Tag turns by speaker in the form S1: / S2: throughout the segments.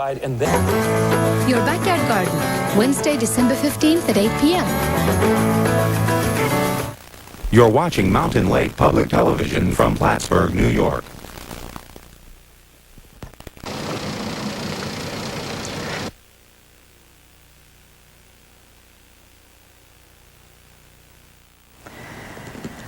S1: And then
S2: Your Backyard Garden, Wednesday, December 15th at 8 p.m.
S3: You're watching Mountain Lake Public Television from Plattsburgh, New York.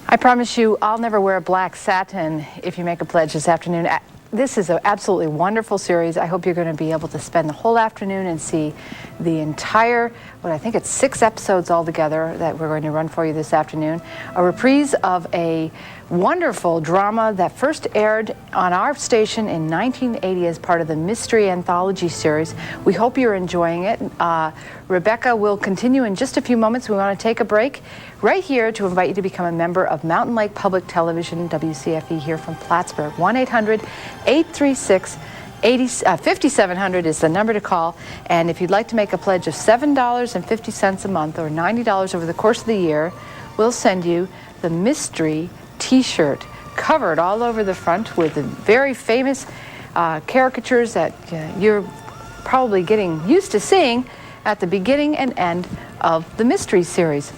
S4: I promise you, I'll never wear black satin if you make a pledge this afternoon. This is an absolutely wonderful series. I hope you're going to be able to spend the whole afternoon and see the entire, I think it's 6 episodes altogether that we're going to run for you this afternoon. A reprise of a wonderful drama that first aired on our station in 1980 as part of the Mystery Anthology series. We hope you're enjoying it. Rebecca will continue in just a few moments. We want to take a break right here to invite you to become a member of Mountain Lake Public Television, WCFE here from Plattsburgh. 1-800-836-5700 is the number to call. And if you'd like to make a pledge of $7.50 a month or $90 over the course of the year, we'll send you the Mystery T-shirt covered all over the front with the very famous caricatures that you're probably getting used to seeing at the beginning and end of the Mystery series.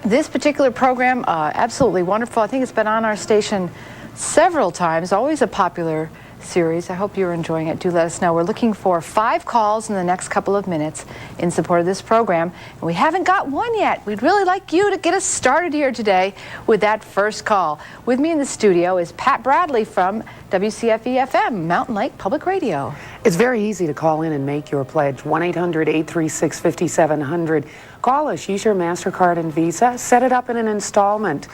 S4: This particular program, absolutely wonderful. I think it's been on our station several times, always a popular series. I hope you're enjoying it. Do let us know. We're looking for 5 calls in the next couple of minutes in support of this program. And we haven't got one yet. We'd really like you to get us started here today with that first call. With me in the studio is Pat Bradley from WCFE-FM, Mountain Lake Public Radio.
S5: It's very easy to call in and make your pledge. 1-800-836-5700. Call us, use your MasterCard and Visa, set it up in an installment.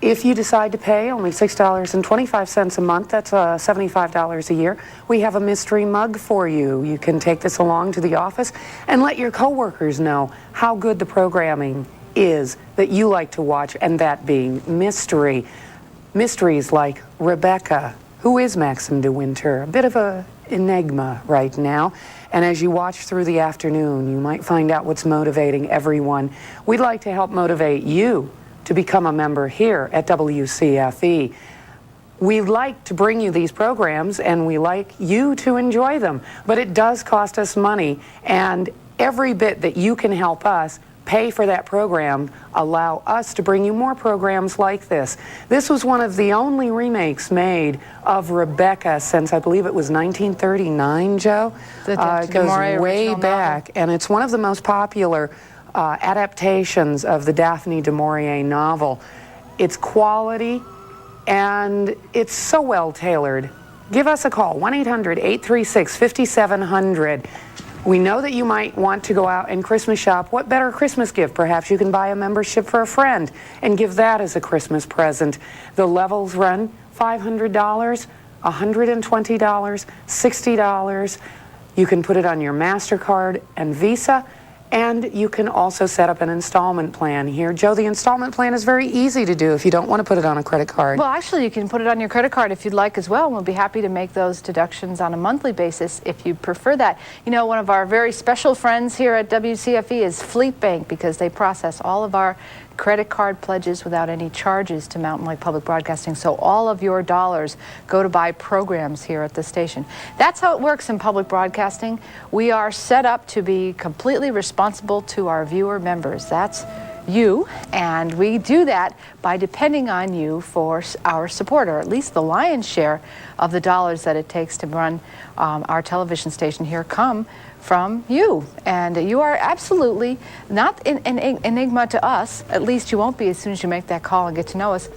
S5: If you decide to pay only $6.25 a month, that's $75 a year, we have a mystery mug for you. You can take this along to the office and let your coworkers know how good the programming is that you like to watch, and that being mystery. Mysteries like Rebecca. Who is Maxim de Winter? A bit of an enigma right now. And as you watch through the afternoon, you might find out what's motivating everyone. We'd like to help motivate you to become a member here at WCFE. We like to bring you these programs and we like you to enjoy them, but it does cost us money, and every bit that you can help us pay for that program, allow us to bring you more programs like this. This was one of the only remakes made of Rebecca since, I believe it was 1939, Joe.
S4: It
S5: goes way back, and it's one of the most popular adaptations of the Daphne du Maurier novel. It's quality and it's so well tailored. Give us a call, 1-800-836-5700. We know that you might want to go out and Christmas shop. What better Christmas gift? Perhaps you can buy a membership for a friend and give that as a Christmas present. The levels run $500, $120, $60. You can put it on your MasterCard and Visa, and you can also set up an installment plan here. Joe, the installment plan is very easy to do if you don't want to put it on a credit card.
S4: Well, actually, you can put it on your credit card if you'd like as well, and we'll be happy to make those deductions on a monthly basis if you prefer that. You know, one of our very special friends here at WCFE is Fleet Bank, because they process all of our credit card pledges without any charges to Mountain Lake Public Broadcasting. So all of your dollars go to buy programs here at the station. That's how it works in public broadcasting. We are set up to be completely responsible to our viewer members. That's you, and we do that by depending on you for our support, or at least the lion's share of the dollars that it takes to run our television station here come from you. And you are absolutely not an enigma to us. At least you won't be as soon as you make that call and get to know us.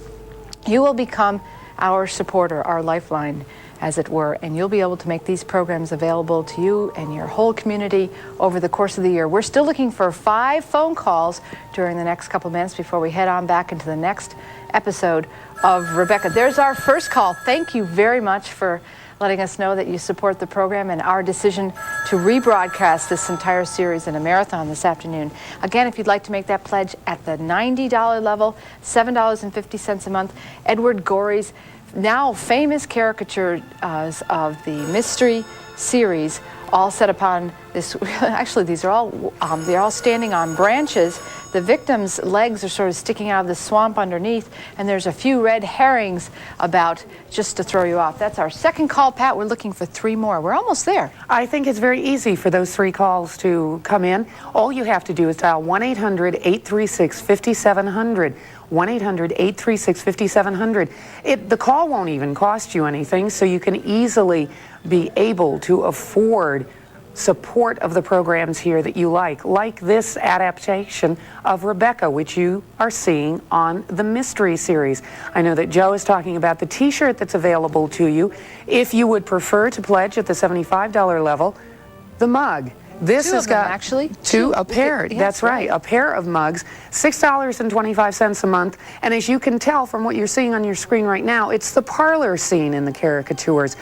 S4: You will become our supporter, our lifeline, as it were, and you'll be able to make these programs available to you and your whole community over the course of the year. We're still looking for 5 phone calls during the next couple of minutes before we head on back into the next episode of Rebecca. There's our first call. Thank you very much for letting us know that you support the program and our decision to rebroadcast this entire series in a marathon this afternoon. Again, if you'd like to make that pledge at the $90 level, $7.50 a month, Edward Gorey's now famous caricatures of the Mystery series, all set upon this. Actually, these are all they're all standing on branches the victim's legs are sort of sticking out of the swamp underneath, and there's a few red herrings about, just to throw you off. That's our second call, Pat. We're looking for 3 more. We're almost there.
S5: I think it's very easy for those 3 calls to come in. All you have to do is dial 1-800-836-5700. 1-800-836-5700. The call won't even cost you anything, so you can easily be able to afford support of the programs here that you like this adaptation of Rebecca, which you are seeing on the Mystery Series. I know that Joe is talking about the t-shirt that's available to you. If you would prefer to pledge at the $75 level, the mug. This has got
S4: actually
S5: a pair.
S4: Yes,
S5: that's right. A pair of mugs, $6.25 a month. And as you can tell from what you're seeing on your screen right now, it's the parlor scene in the caricatures.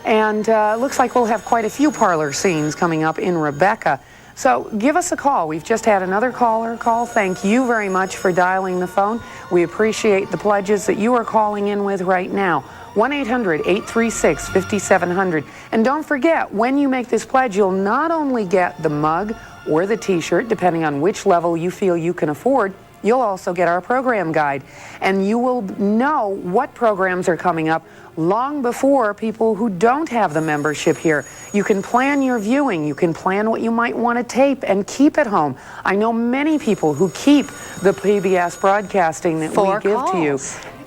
S5: And looks like we'll have quite a few parlor scenes coming up in Rebecca. So give us a call. We've just had another caller call. Thank you very much for dialing the phone. We appreciate the pledges that you are calling in with right now. 1-800-836-5700. And don't forget, when you make this pledge, you'll not only get the mug or the t-shirt, depending on which level you feel you can afford, you'll also get our program guide. And you will know what programs are coming up long before people who don't have the membership here. You can plan your viewing. You can plan what you might want to tape and keep at home. I know many people who keep the PBS broadcasting that we give to you.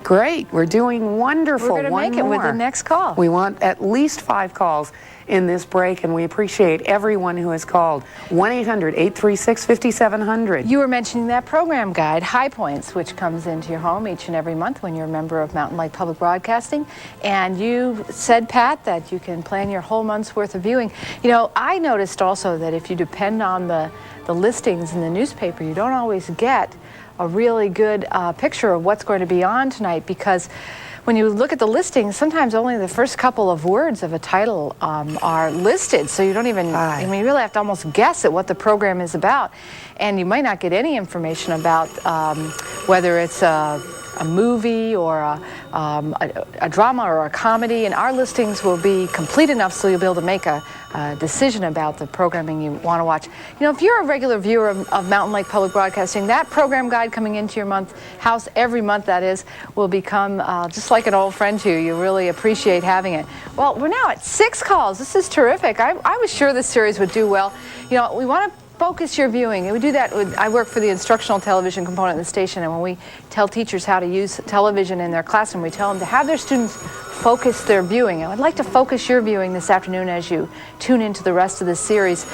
S5: Great. We're doing wonderful.
S4: We're going to make it with the next call.
S5: We want at least 5 calls in this break, and we appreciate everyone who has called. 1-800-836-5700.
S4: You were mentioning that program guide, High Points, which comes into your home each and every month when you're a member of Mountain Lake Public Broadcasting. And you said, Pat, that you can plan your whole month's worth of viewing. You know, I noticed also that if you depend on the listings in the newspaper, you don't always get a really good picture of what's going to be on tonight, because when you look at the listings, sometimes only the first couple of words of a title are listed, so you don't even, I mean, you really have to almost guess at what the program is about, and you might not get any information about whether it's a movie or a drama or a comedy, and our listings will be complete enough so you'll be able to make a decision about the programming you want to watch. You know, if you're a regular viewer of Mountain Lake Public Broadcasting, that program guide coming into your house every month, that is, will become just like an old friend to you. You really appreciate having it. Well, we're now at 6 calls. This is terrific. I was sure this series would do well. You know, we want to focus your viewing, and we do that I work for the instructional television component of the station, and when we tell teachers how to use television in their classroom, we tell them to have their students focus their viewing. And I'd like to focus your viewing this afternoon as you tune into the rest of this series.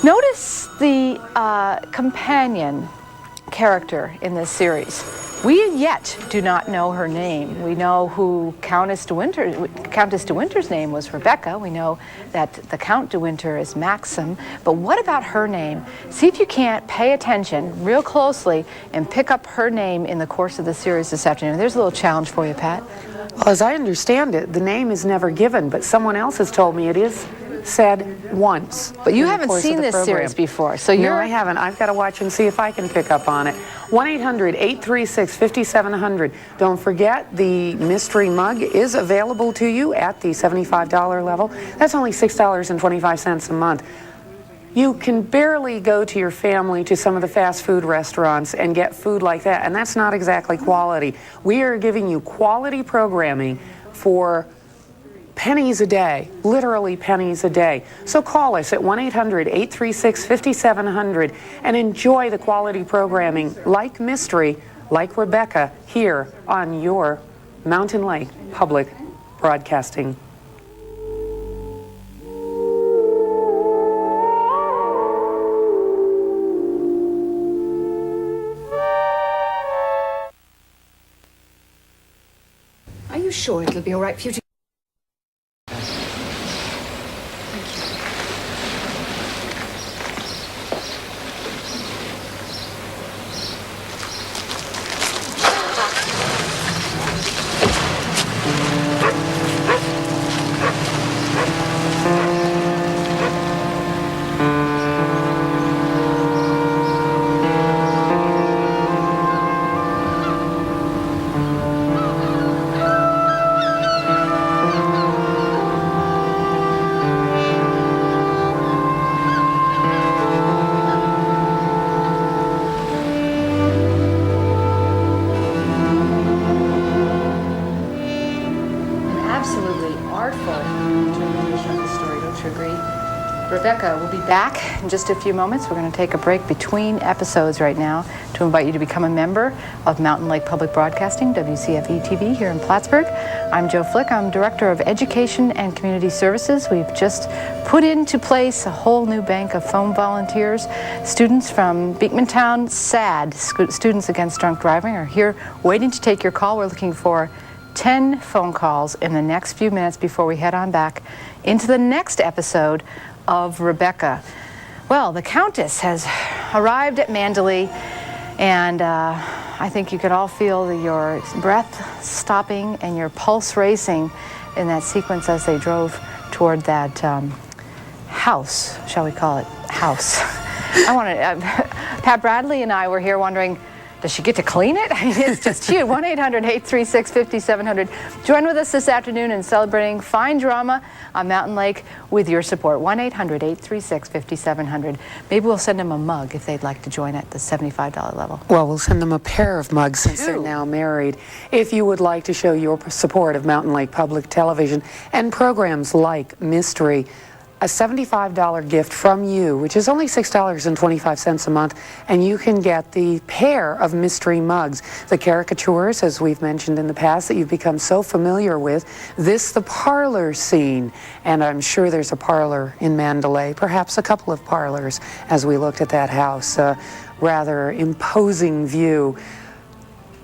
S4: Notice the companion character in this series. We yet do not know her name. We know who Countess de Winter's name was Rebecca. We know that the Count de Winter is Maxim. But what about her name? See if you can't pay attention real closely and pick up her name in the course of the series this afternoon. There's a little challenge for you, Pat.
S5: Well, as I understand it, the name is never given, but someone else has told me it is said once.
S4: But you haven't seen this series before, so you're...
S5: No, I haven't. I've got to watch and see if I can pick up on it. 1-800-836-5700. Don't forget, the mystery mug is available to you at the $75 level. That's only $6.25 a month. You can barely go to your family to some of the fast food restaurants and get food like that, and that's not exactly quality. We are giving you quality programming for pennies a day, literally pennies a day. So call us at 1-800-836-5700 and enjoy the quality programming like Mystery, like Rebecca, here on your Mountain Lake Public Broadcasting.
S1: Are you sure it'll be all right for you to...
S4: Rebecca will be back in just a few moments. We're going to take a break between episodes right now to invite you to become a member of Mountain Lake Public Broadcasting, WCFE-TV here in Plattsburgh. I'm Jo Flick. I'm Director of Education and Community Services. We've just put into place a whole new bank of phone volunteers. Students from Beekmantown, SAD, Students Against Drunk Driving, are here waiting to take your call. We're looking for 10 phone calls in the next few minutes before we head on back into the next episode of Rebecca. Well, the Countess has arrived at Mandalay, and I think you could all feel your breath stopping and your pulse racing in that sequence as they drove toward that house, shall we call it house. Pat Bradley and I were here wondering, does she get to clean it? I mean, it's just huge. 1-800-836-5700. Join with us this afternoon in celebrating fine drama on Mountain Lake with your support. 1-800-836-5700. Maybe we'll send them a mug if they'd like to join at the $75 level.
S5: Well, we'll send them a pair of mugs since they're now married. If you would like to show your support of Mountain Lake Public Television and programs like Mystery, a $75 gift from you, which is only $6.25 a month, and you can get the pair of Mystery mugs. The caricatures, as we've mentioned in the past, that you've become so familiar with. This, the parlor scene, and I'm sure there's a parlor in Mandalay, perhaps a couple of parlors, as we looked at that house. A rather imposing view.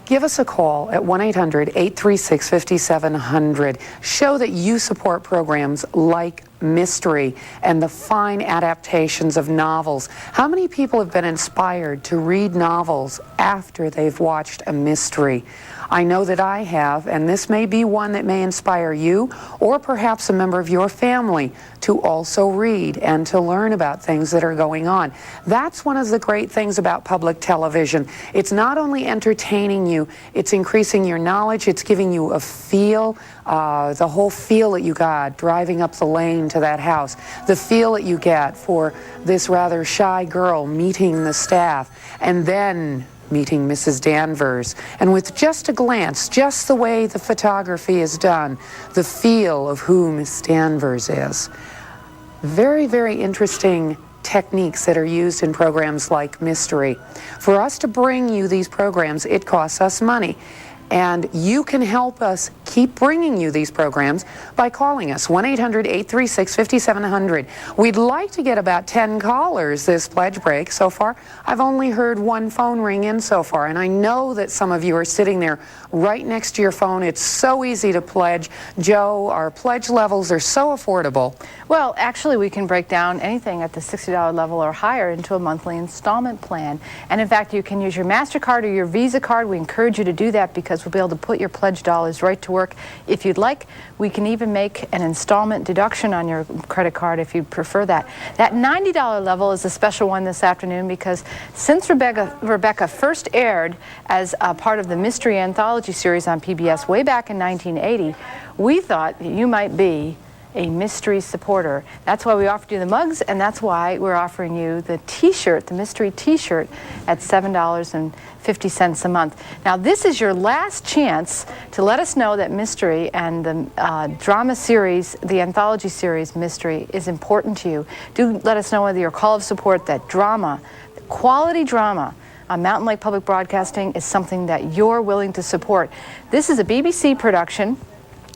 S5: Give us a call at 1-800-836-5700. Show that you support programs like Mystery and the fine adaptations of novels. How many people have been inspired to read novels after they've watched a mystery? I know that I have, and this may be one that may inspire you or perhaps a member of your family to also read and to learn about things that are going on. That's one of the great things about public television. It's not only entertaining you, it's increasing your knowledge, it's giving you a feel, the whole feel that you got driving up the lane to that house, the feel that you get for this rather shy girl meeting the staff and then meeting Mrs. Danvers, and with just a glance, just the way the photography is done, the feel of who Miss Danvers is. Very, very interesting techniques that are used in programs like Mystery. For us to bring you these programs, it costs us money. And you can help us keep bringing you these programs by calling us, 1-800-836-5700. We'd like to get about 10 callers this pledge break. So far, I've only heard one phone ring in so far, and I know that some of you are sitting there right next to your phone. It's so easy to pledge. Joe, our pledge levels are so affordable.
S4: Well, actually, we can break down anything at the $60 level or higher into a monthly installment plan. And in fact, you can use your MasterCard or your Visa card. We encourage you to do that because we'll be able to put your pledge dollars right to work. If you'd like, we can even make an installment deduction on your credit card if you prefer that. That $90 level is a special one this afternoon because since Rebecca first aired as a part of the Mystery Anthology series on PBS way back in 1980, we thought you might be a mystery supporter. That's why we offered you the mugs, and that's why we're offering you the t-shirt, the mystery t-shirt, at $7.50 a month. Now, this is your last chance to let us know that Mystery and the drama series, the anthology series Mystery, is important to you. Do let us know whether your call of support, that drama, quality drama, Mountain Lake Public Broadcasting is something that you're willing to support. This is a BBC production.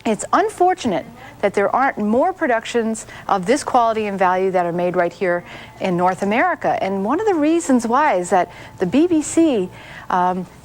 S4: It's unfortunate that there aren't more productions of this quality and value that are made right here in North America. And one of the reasons why is that the BBC,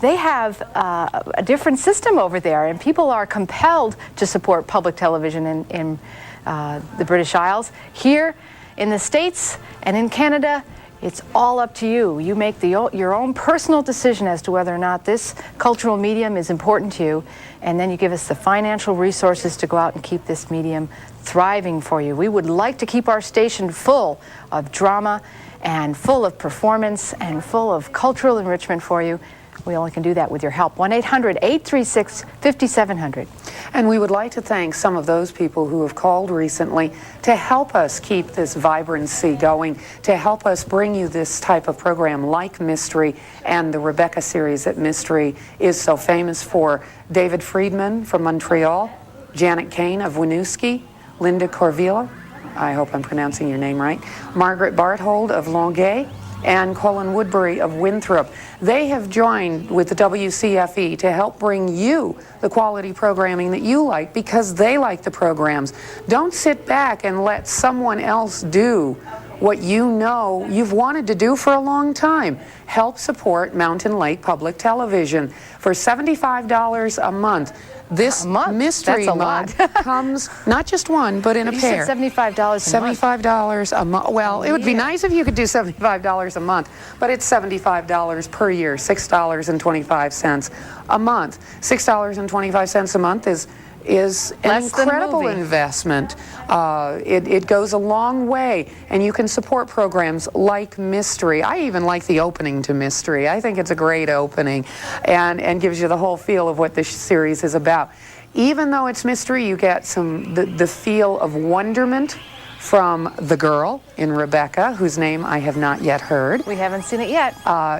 S4: they have a different system over there, and people are compelled to support public television in the British Isles. Here in the States and in Canada, it's all up to you. You make your own personal decision as to whether or not this cultural medium is important to you, and then you give us the financial resources to go out and keep this medium thriving for you. We would like to keep our station full of drama and full of performance and full of cultural enrichment for you. We only can do that with your help. 1-800-836-5700.
S5: And we would like to thank some of those people who have called recently to help us keep this vibrancy going, to help us bring you this type of program like Mystery and the Rebecca series that Mystery is so famous for. David Friedman from Montreal, Janet Kane of Winooski, Linda Corvilla, I hope I'm pronouncing your name right, Margaret Barthold of Longueuil, and Colin Woodbury of Winthrop. They have joined with the WCFE to help bring you the quality programming that you like because they like the programs. Don't sit back and let someone else do what you know you've wanted to do for a long time. Help support Mountain Lake Public Television. For $75 a month, this mystery mug comes not just one, but in a pair.
S4: You said $75 a month.
S5: $75 a month. Well, it would be nice if you could do $75 a month, but it's $75 per year, $6.25 a month. $6.25 a month is an
S4: Less than a
S5: incredible
S4: movie.
S5: investment. It goes a long way, and you can support programs like Mystery. I even like the opening to Mystery. I think it's a great opening and gives you the whole feel of what this series is about. Even though it's mystery, you get the feel of wonderment from the girl in Rebecca, whose name I have not yet heard.
S4: We haven't seen it yet.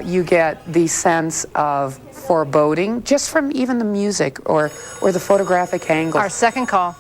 S5: You get the sense of foreboding just from even the music or the photographic angles.
S4: Our second call.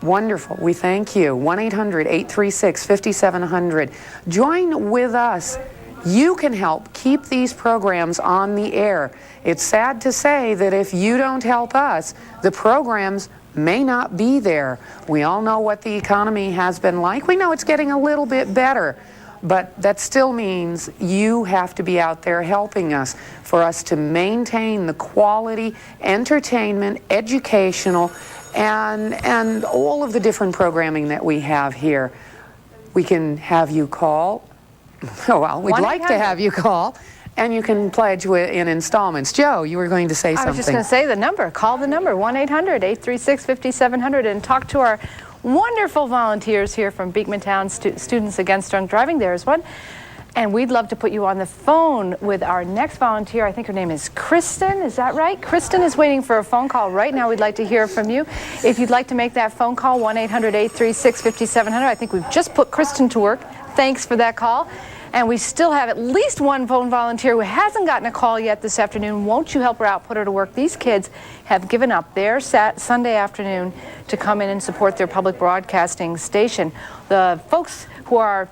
S5: Wonderful. We thank you. 1-800-836-5700. Join with us. You can help keep these programs on the air. It's sad to say that if you don't help us, the programs may not be there. We all know what the economy has been like. We know it's getting a little bit better, but that still means you have to be out there helping us for us to maintain the quality, entertainment, educational, and all of the different programming that we have here. We can have you call. Oh, well, we'd like to have you call. And you can pledge in installments. Joe, you were going to say something.
S4: I was just going to say the number. Call the number, 1-800-836-5700, and talk to our wonderful volunteers here from Beekmantown, Students Against Drunk Driving. There's one. And we'd love to put you on the phone with our next volunteer. I think her name is Kristen. Is that right? Kristen is waiting for a phone call right now. We'd like to hear from you. If you'd like to make that phone call, 1-800-836-5700. I think we've just put Kristen to work. Thanks for that call. And we still have at least one phone volunteer who hasn't gotten a call yet this afternoon. Won't you help her out, put her to work? These kids have given up their Sunday afternoon to come in and support their public broadcasting station. The folks who are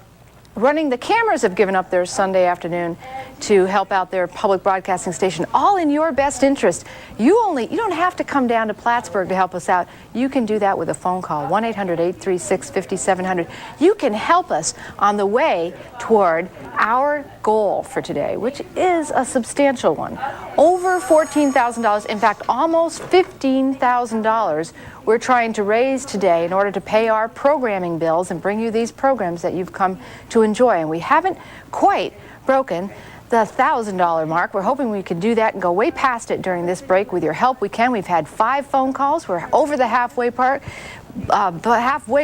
S4: running the cameras have given up their Sunday afternoon to help out their public broadcasting station, all in your best interest. You don't have to come down to Plattsburgh to help us out. You can do that with a phone call, 1-800-836-5700. You can help us on the way toward our goal for today, which is a substantial one. Over $14,000, in fact, almost $15,000 we're trying to raise today in order to pay our programming bills and bring you these programs that you've come to enjoy. And we haven't quite broken the $1,000 mark. We're hoping we can do that and go way past it during this break. With your help, we can. We've had 5 phone calls. We're over the halfway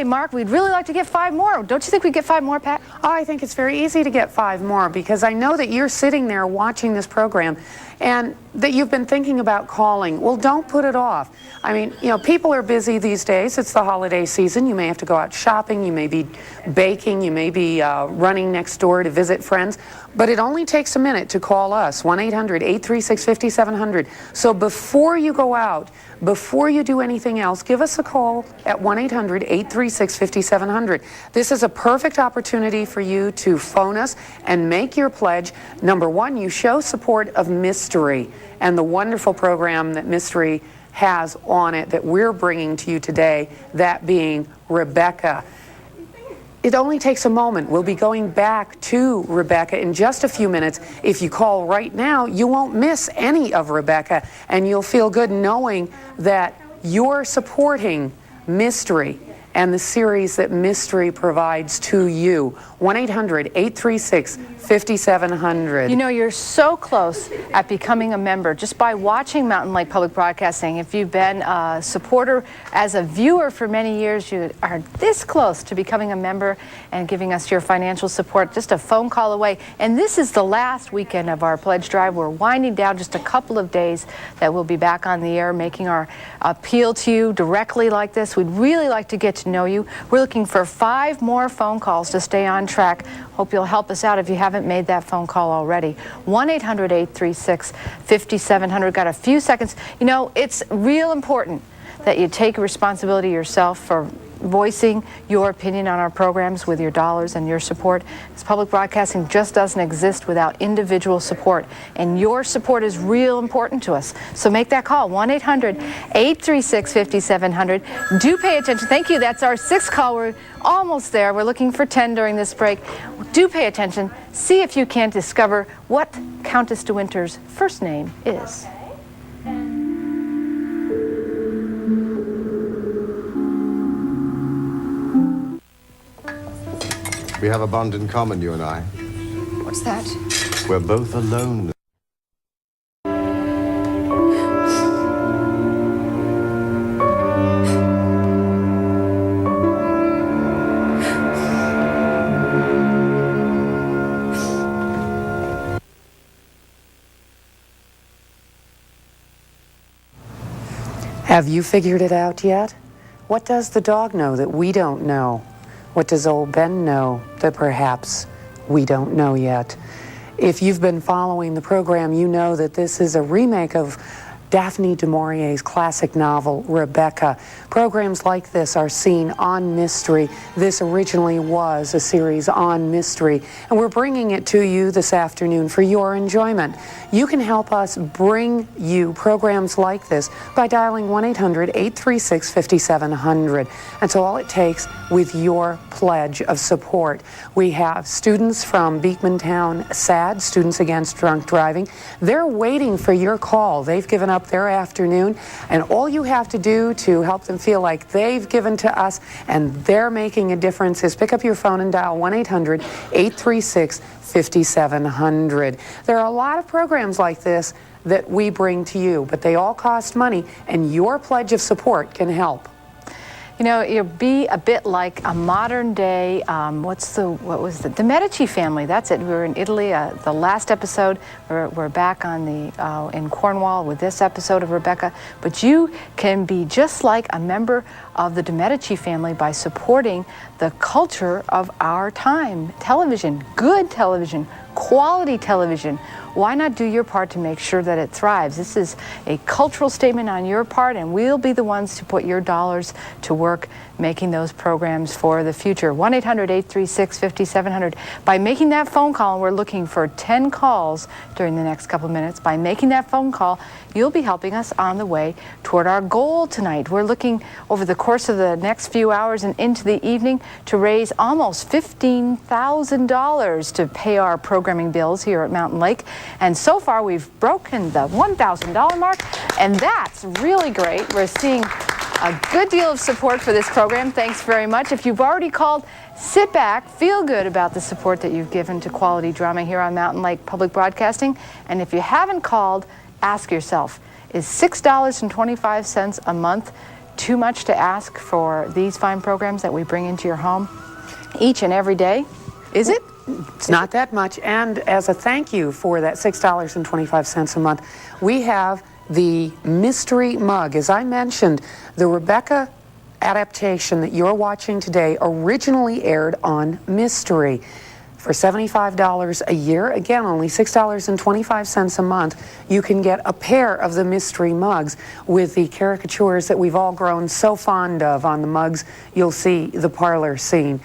S4: mark. We'd really like to get 5 more. Don't you think we'd get 5 more, Pat?
S5: Oh, I think it's very easy to get 5 more because I know that you're sitting there watching this program and that you've been thinking about calling. Well, don't put it off. I mean, you know, people are busy these days. It's the holiday season. You may have to go out shopping. You may be baking. You may be running next door to visit friends. But it only takes a minute to call us, 1-800-836-5700. So before you go out, before you do anything else, give us a call at 1-800-836-5700. This is a perfect opportunity for you to phone us and make your pledge. Number one, you show support of Mystery and the wonderful program that Mystery has on it that we're bringing to you today, that being Rebecca. It only takes a moment. We'll be going back to Rebecca in just a few minutes. If you call right now, you won't miss any of Rebecca, and you'll feel good knowing that you're supporting Mystery and the series that Mystery provides to you. 1-800-836-5700.
S4: You know, you're so close at becoming a member just by watching Mountain Lake Public Broadcasting. If you've been a supporter as a viewer for many years, you are this close to becoming a member and giving us your financial support, just a phone call away. And this is the last weekend of our pledge drive. We're winding down just a couple of days that we'll be back on the air making our appeal to you directly like this. We'd really like to get to know you. We're looking for 5 more phone calls to stay on track. Hope you'll help us out if you haven't made that phone call already. 1-800-836-5700. Got a few seconds. You know, it's real important that you take responsibility yourself for voicing your opinion on our programs with your dollars and your support. This public broadcasting just doesn't exist without individual support, and your support is real important to us. So make that call, 1-800-836-5700. Do pay attention. Thank you. That's our 6th call. We're almost there. We're looking for 10 during this break. Do pay attention. See if you can discover what Countess de Winter's first name is.
S6: We have a bond in common, you and I.
S1: What's that?
S6: We're both alone.
S5: Have you figured it out yet? What does the dog know that we don't know? What does old Ben know that perhaps we don't know yet? If you've been following the program, you know that this is a remake of Daphne du Maurier's classic novel, Rebecca. Programs like this are seen on Mystery. This originally was a series on Mystery, and we're bringing it to you this afternoon for your enjoyment. You can help us bring you programs like this by dialing 1-800-836-5700. That's all it takes with your pledge of support. We have students from Beekmantown SAD, Students Against Drunk Driving. They're waiting for your call. They've given up their afternoon, and all you have to do to help them feel like they've given to us and they're making a difference is pick up your phone and dial 1-800-836-5700. There are a lot of programs like this that we bring to you, but they all cost money, and your pledge of support can help.
S4: You know, it'd be a bit like a modern day, the Medici family. That's it. We were in Italy, the last episode. We're back on in Cornwall with this episode of Rebecca. But you can be just like a member of the de Medici family by supporting the culture of our time. Television, good television, quality television. Why not do your part to make sure that it thrives? This is a cultural statement on your part, and we'll be the ones to put your dollars to work making those programs for the future. 1-800-836-5700. By making that phone call, and we're looking for 10 calls during the next couple minutes, by making that phone call, you'll be helping us on the way toward our goal tonight. We're looking over the course of the next few hours and into the evening to raise almost $15,000 to pay our programming bills here at Mountain Lake. And so far, we've broken the $1,000 mark, and that's really great. We're seeing a good deal of support for this program. Thanks very much. If you've already called, sit back, feel good about the support that you've given to quality drama here on Mountain Lake Public Broadcasting. And if you haven't called, ask yourself, is $6.25 a month too much to ask for these fine programs that we bring into your home each and every day? Is it?
S5: It's not that much, and as a thank you for that $6.25 a month, we have the mystery mug. As I mentioned, the Rebecca adaptation that you're watching today originally aired on Mystery. For $75 a year, again, only $6.25 a month, you can get a pair of the mystery mugs with the caricatures that we've all grown so fond of. On the mugs, you'll see the parlor scene.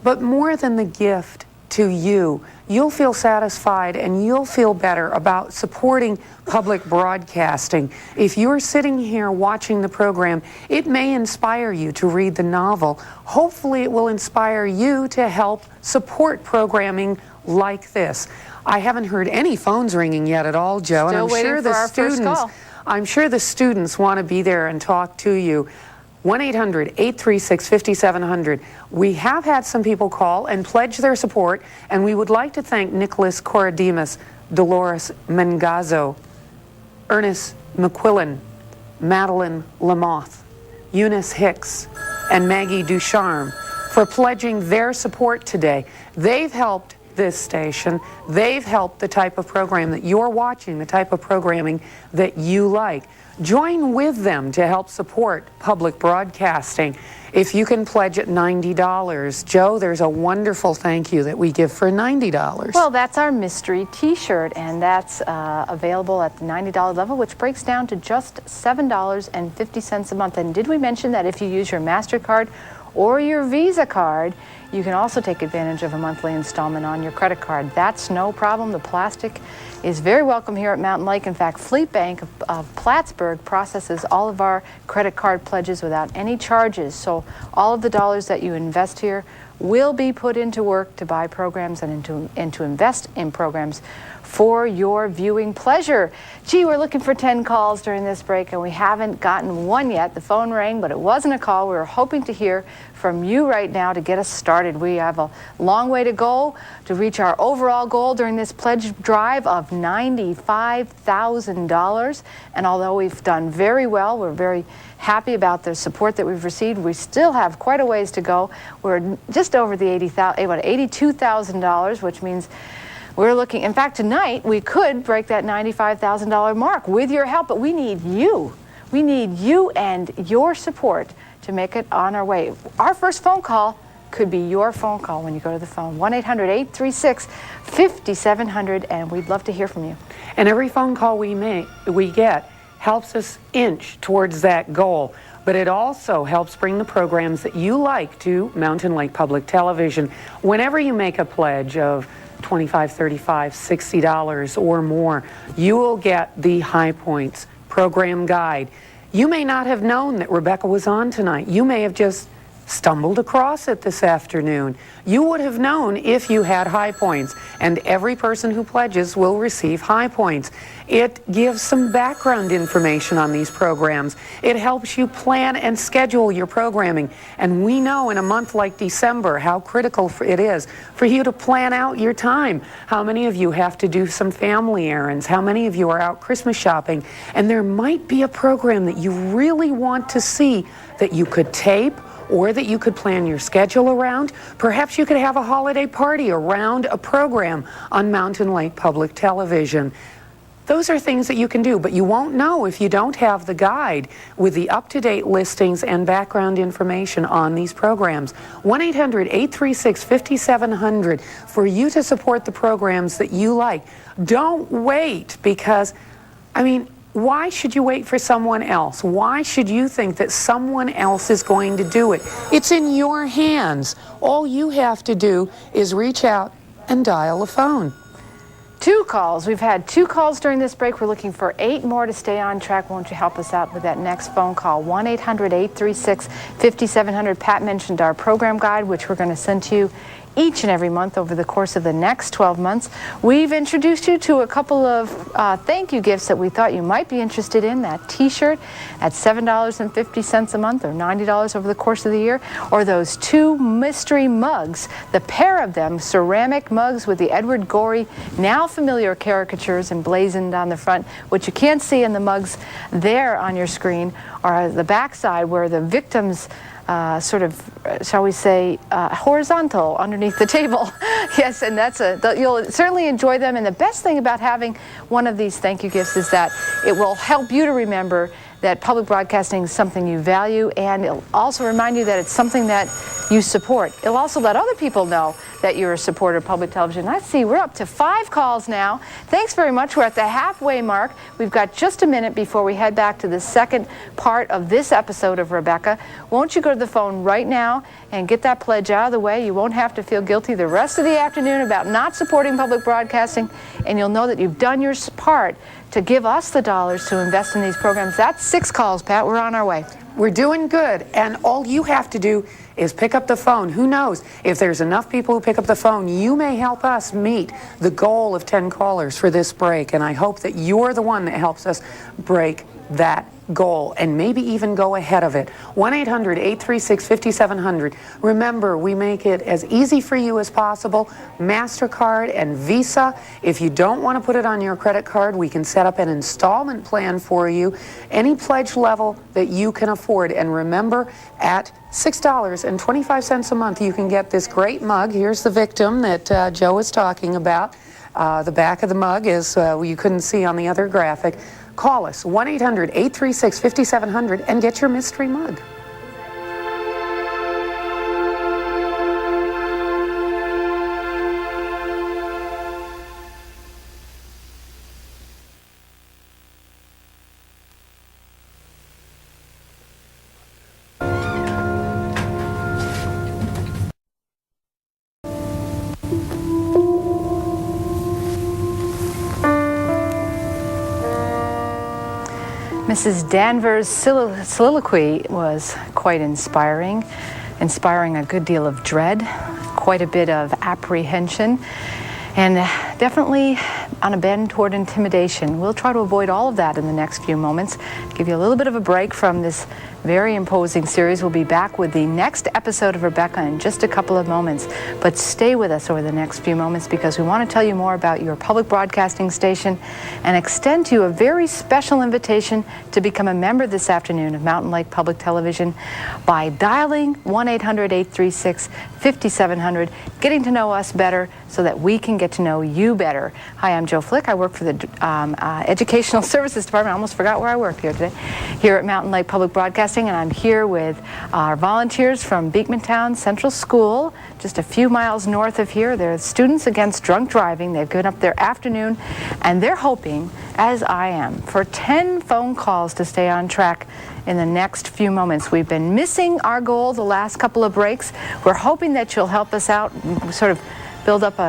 S5: But more than the gift to you, you'll feel satisfied and you'll feel better about supporting public broadcasting. If you're sitting here watching the program, it may inspire you to read the novel. Hopefully it will inspire you to help support programming like this. I haven't heard any phones ringing yet at all, Joe,
S4: Still
S5: and
S4: waiting for our first call.
S5: I'm sure the students want to be there and talk to you. 1-800-836-5700. We have had some people call and pledge their support, and we would like to thank Nicholas Coradimas, Dolores Mengazzo, Ernest McQuillan, Madeline Lamoth, Eunice Hicks, and Maggie Ducharme for pledging their support today. They've helped this station. They've helped the type of program that you're watching, the type of programming that you like. Join with them to help support public broadcasting. If you can pledge at $90, Joe, there's a wonderful thank you that we give for $90.
S4: Well, that's our mystery t-shirt, and that's available at the $90 level, which breaks down to just $7.50 a month. And did we mention that if you use your MasterCard or your Visa card, you can also take advantage of a monthly installment on your credit card. That's no problem. The plastic is very welcome here at Mountain Lake. In fact, Fleet Bank of Plattsburgh processes all of our credit card pledges without any charges. So all of the dollars that you invest here will be put into work to buy programs and to invest in programs for your viewing pleasure. Gee, we're looking for 10 calls during this break, and we haven't gotten one yet. The phone rang, but it wasn't a call. We were hoping to hear from you right now to get us started. We have a long way to go to reach our overall goal during this pledge drive of $95,000. And although we've done very well, we're very happy about the support that we've received. We still have quite a ways to go. We're just over the $82,000, which means we're looking, in fact, tonight we could break that $95,000 mark with your help, but we need you. We need you and your support to make it on our way. Our first phone call could be your phone call when you go to the phone. 1-800-836-5700, and we'd love to hear from you.
S5: And every phone call we get helps us inch towards that goal. But it also helps bring the programs that you like to Mountain Lake Public Television. Whenever you make a pledge of $25, $35, $60 or more, you will get the High Points program guide. You may not have known that Rebecca was on tonight. You may have just stumbled across it this afternoon. You would have known if you had High Points, and every person who pledges will receive High Points. It gives some background information on these programs. It helps you plan and schedule your programming, and we know in a month like December how critical it is for you to plan out your time. How many of you have to do some family errands? How many of you are out Christmas shopping? And there might be a program that you really want to see that you could tape, or that you could plan your schedule around. Perhaps you could have a holiday party around a program on Mountain Lake Public Television. Those are things that you can do, but you won't know if you don't have the guide with the up-to-date listings and background information on these programs. 1-800-836-5700 for you to support the programs that you like. Don't wait, because, why should you wait for someone else? Why should you think that someone else is going to do it? It's in your hands. All you have to do is reach out and dial a phone.
S4: 2 calls. We've had 2 calls during this break. We're looking for 8 more to stay on track. Won't you help us out with that next phone call? 1-800-836-5700. Pat mentioned our program guide, which we're going to send to you each and every month over the course of the next 12 months. We've introduced you to a couple of thank you gifts that we thought you might be interested in. That t-shirt at $7.50 a month, or $90 over the course of the year, or those 2 mystery mugs, the pair of them, ceramic mugs with the Edward Gorey, now familiar caricatures emblazoned on the front. What you can't see in the mugs there on your screen are the backside, where the victims shall we say, horizontal underneath the table. Yes, and you'll certainly enjoy them. And the best thing about having one of these thank you gifts is that it will help you to remember that public broadcasting is something you value, and it'll also remind you that it's something that you support. It'll also let other people know that you're a supporter of public television. I see we're up to 5 calls now. Thanks very much. We're at the halfway mark. We've got just a minute before we head back to the second part of this episode of Rebecca. Won't you go to the phone right now and get that pledge out of the way? You won't have to feel guilty the rest of the afternoon about not supporting public broadcasting, and you'll know that you've done your part to give us the dollars to invest in these programs. That's 6 calls, Pat. We're on our way.
S5: We're doing good, and all you have to do is pick up the phone. Who knows? If there's enough people who pick up the phone, you may help us meet the goal of 10 callers for this break, and I hope that you're the one that helps us break that goal and maybe even go ahead of it. 1-800-836-5700. Remember, we make it as easy for you as possible. MasterCard and Visa. If you don't want to put it on your credit card, we can set up an installment plan for you. Any pledge level that you can afford. And remember, at $6.25 a month, you can get this great mug. Here's the victim that Joe was talking about. The back of the mug is, you couldn't see on the other graphic. Call us, 1-800-836-5700, and get your mystery mug.
S4: Mrs. Danvers' soliloquy was quite inspiring a good deal of dread, quite a bit of apprehension, and definitely on a bend toward intimidation. We'll try to avoid all of that in the next few moments, give you a little bit of a break from this very imposing series. We'll be back with the next episode of Rebecca in just a couple of moments, but stay with us over the next few moments because we want to tell you more about your public broadcasting station and extend to you a very special invitation to become a member this afternoon of Mountain Lake Public Television by dialing 1-800-836-5700, getting to know us better so that we can get to know you better. Hi, I'm Joe Flick. I work for the Educational Services Department. I almost forgot where I worked here today, here at Mountain Lake Public Broadcasting, and I'm here with our volunteers from Beekmantown Central School, just a few miles north of here. They're Students Against Drunk Driving. They've given up their afternoon, and they're hoping, as I am, for 10 phone calls to stay on track in the next few moments. We've been missing our goal the last couple of breaks. We're hoping that you'll help us out and sort of build up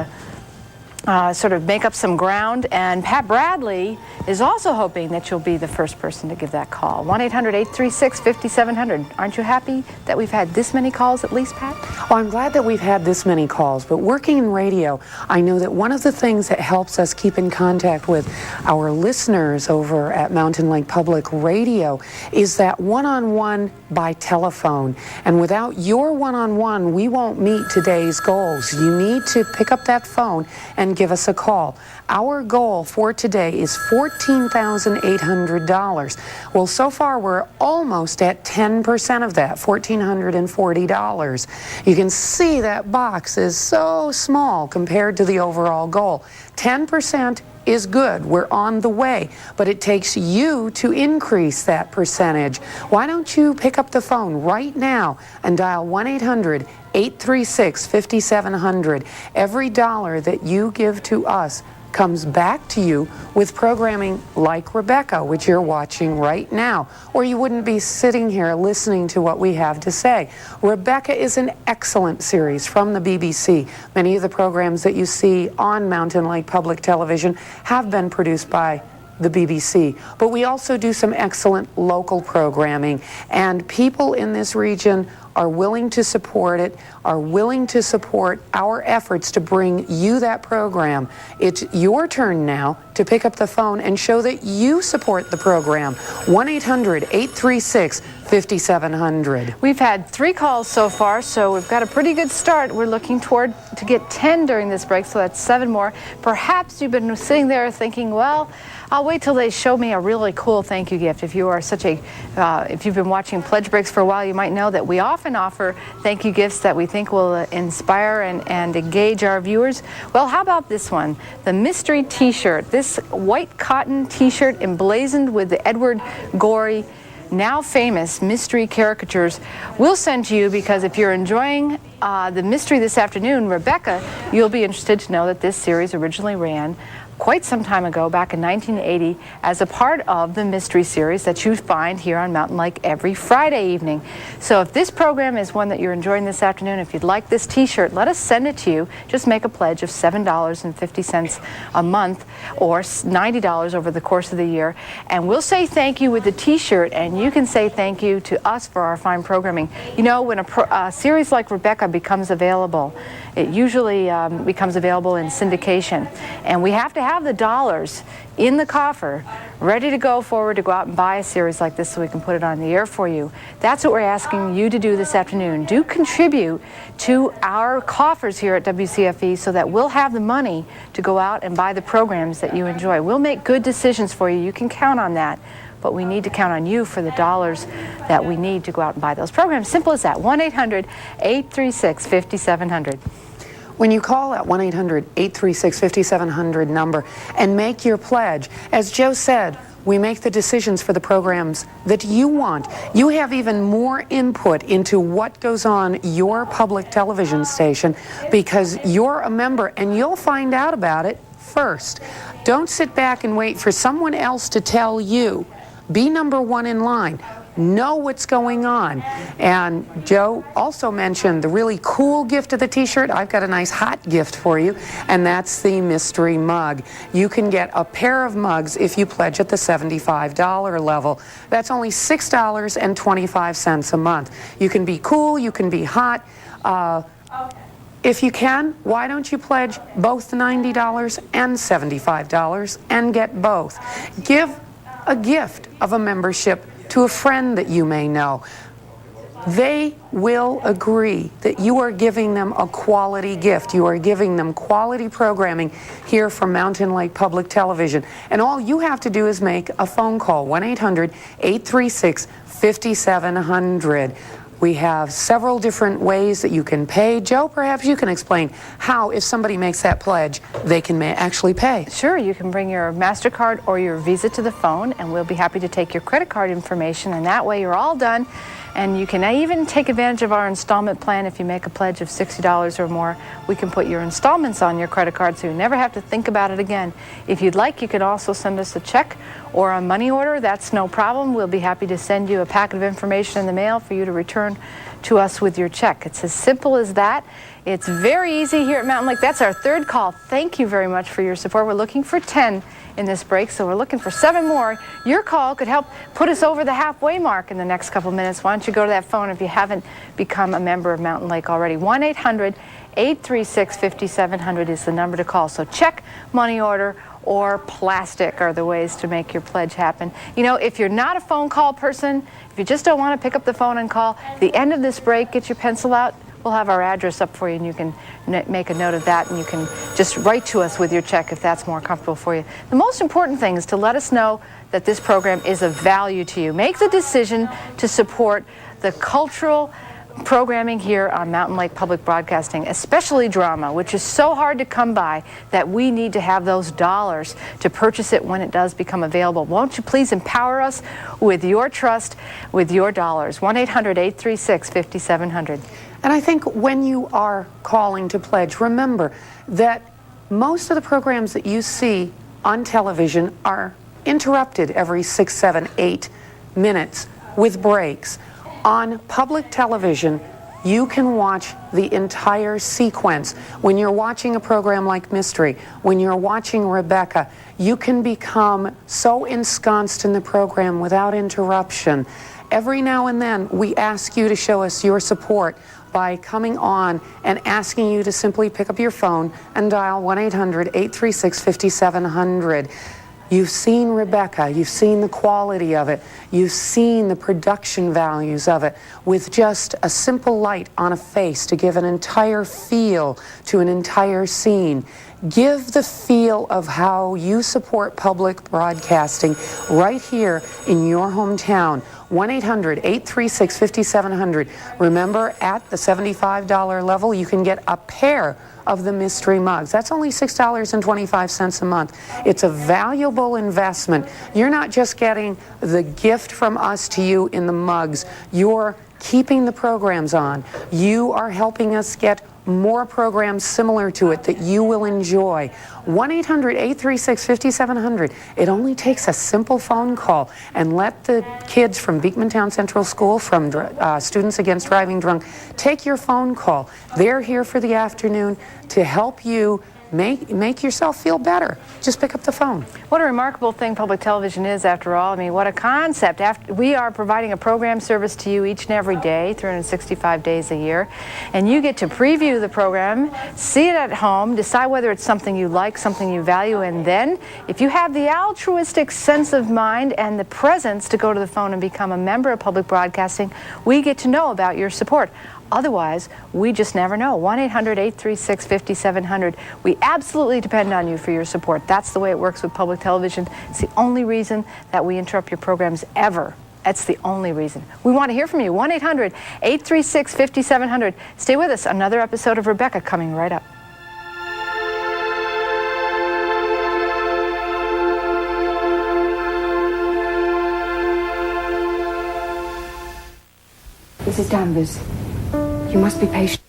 S4: make up some ground, and Pat Bradley is also hoping that you'll be the first person to give that call. 1-800-836-5700. Aren't you happy that we've had this many calls at least, Pat?
S5: Well, I'm glad that we've had this many calls, but working in radio, I know that one of the things that helps us keep in contact with our listeners over at Mountain Lake Public Radio is that one-on-one by telephone. And without your one-on-one, we won't meet today's goals. You need to pick up that phone and give us a call. Our goal for today is $14,800. Well, so far we're almost at 10% of that, $1,440. You can see that box is so small compared to the overall goal. 10% is good. We're on the way, but it takes you to increase that percentage. Why don't you pick up the phone right now and dial 1-800-836-5700. Every dollar that you give to us comes back to you with programming like Rebecca, which you're watching right now, or you wouldn't be sitting here listening to what we have to say. Rebecca is an excellent series from the BBC. Many of the programs that you see on Mountain Lake Public Television have been produced by the BBC, but we also do some excellent local programming, and people in this region are willing to support it, are willing to support our efforts to bring you that program. It's your turn now to pick up the phone and show that you support the program. 1-800-836-5700.
S4: We've had 3 calls so far, so we've got a pretty good start. We're looking toward to get 10 during this break, so that's 7 more. Perhaps you've been sitting there thinking, well, I'll wait till they show me a really cool thank you gift. If you are if you've been watching Pledge Breaks for a while, you might know that we often offer thank you gifts that we think will inspire and engage our viewers. Well, how about this one? The mystery t-shirt. This white cotton t-shirt emblazoned with the Edward Gorey, now famous mystery caricatures, we'll send to you because if you're enjoying the mystery this afternoon, Rebecca, you'll be interested to know that this series originally ran quite some time ago, back in 1980, as a part of the mystery series that you find here on Mountain Lake every Friday evening. So if this program is one that you're enjoying this afternoon, if you'd like this t-shirt, let us send it to you. Just make a pledge of $7.50 a month or $90 over the course of the year, and we'll say thank you with the t-shirt, and you can say thank you to us for our fine programming. You know, when a series like Rebecca becomes available, it usually becomes available in syndication, and we have to have the dollars in the coffer ready to go forward to go out and buy a series like this so we can put it on the air for you. That's what we're asking you to do this afternoon. Do contribute to our coffers here at WCFE so that we'll have the money to go out and buy the programs that you enjoy. We'll make good decisions for you. You can count on that. But we need to count on you for the dollars that we need to go out and buy those programs. Simple as that. 1-800-836-5700.
S5: When you call that 1-800-836-5700 number and make your pledge, as Joe said, we make the decisions for the programs that you want. You have even more input into what goes on your public television station because you're a member and you'll find out about it first. Don't sit back and wait for someone else to tell you. Be number one in line. know what's going on. And Joe also mentioned the really cool gift of the t-shirt. I've got a nice hot gift for you, and that's the mystery mug. You can get a pair of mugs if you pledge at the $75 level. That's only $6.25 a month. You can be cool, you can be hot. If you can, why don't you pledge both the $90 and $75 and get both? Give a gift of a membership to a friend that you may know. They will agree that you are giving them a quality gift. You are giving them quality programming here from Mountain Lake Public Television. And all you have to do is make a phone call, 1-800-836-5700. We have several different ways that you can pay. Joe, perhaps you can explain how, if somebody makes that pledge, they can actually pay.
S4: Sure, you can bring your MasterCard or your Visa to the phone, and we'll be happy to take your credit card information, and that way you're all done. And you can even take advantage of our installment plan. If you make a pledge of $60 or more, we can put your installments on your credit card so you never have to think about it again. If you'd like, you can also send us a check or a money order. That's no problem. We'll be happy to send you a packet of information in the mail for you to return to us with your check. It's as simple as that. It's very easy here at Mountain Lake. That's our third call. Thank you very much for your support. We're looking for 10 in this break, so we're looking for 7 more. Your call could help put us over the halfway mark in the next couple minutes. Why don't you go to that phone if you haven't become a member of Mountain Lake already. 1-800-836-5700 is the number to call. So check, money order, or plastic are the ways to make your pledge happen. You know, if you're not a phone call person, if you just don't want to pick up the phone and call, at the end of this break, get your pencil out. We'll have our address up for you, and you can make a note of that, and you can just write to us with your check if that's more comfortable for you. The most important thing is to let us know that this program is of value to you. Make the decision to support the cultural programming here on Mountain Lake Public Broadcasting, especially drama, which is so hard to come by that we need to have those dollars to purchase it when it does become available. Won't you please empower us with your trust, with your dollars? 1-800-836-5700.
S5: And I think when you are calling to pledge, remember that most of the programs that you see on television are interrupted every 6, 7, 8 minutes with breaks. On public television, you can watch the entire sequence. When you're watching a program like Mystery, when you're watching Rebecca, you can become so ensconced in the program without interruption. Every now and then, we ask you to show us your support by coming on and asking you to simply pick up your phone and dial 1-800-836-5700. You've seen Rebecca, you've seen the quality of it, you've seen the production values of it, with just a simple light on a face to give an entire feel to an entire scene. Give the feel of how you support public broadcasting right here in your hometown. 1-800-836-5700. Remember, at the $75 level, you can get a pair of the mystery mugs. That's only $6.25 a month. It's a valuable investment. You're not just getting the gift from us to you in the mugs. You're keeping the programs on. You are helping us get more programs similar to it that you will enjoy. 1-800-836-5700. It only takes a simple phone call, and let the kids from Beekmantown Central School, from Students Against Driving Drunk, take your phone call. They're here for the afternoon to help you make yourself feel better. Just pick up the phone.
S4: What a remarkable thing public television is, after all. I mean, what a concept. We are providing a program service to you each and every day, 365 days a year, and you get to preview the program, see it at home, decide whether it's something you like, something you value, and then, if you have the altruistic sense of mind and the presence to go to the phone and become a member of public broadcasting, we get to know about your support. Otherwise, we just never know. 1-800-836-5700. We absolutely depend on you for your support. That's the way it works with public television. It's the only reason that we interrupt your programs ever. That's the only reason. We want to hear from you. 1-800-836-5700. Stay with us. Another episode of Rebecca coming right up.
S1: Mrs. Danvers, you must be patient.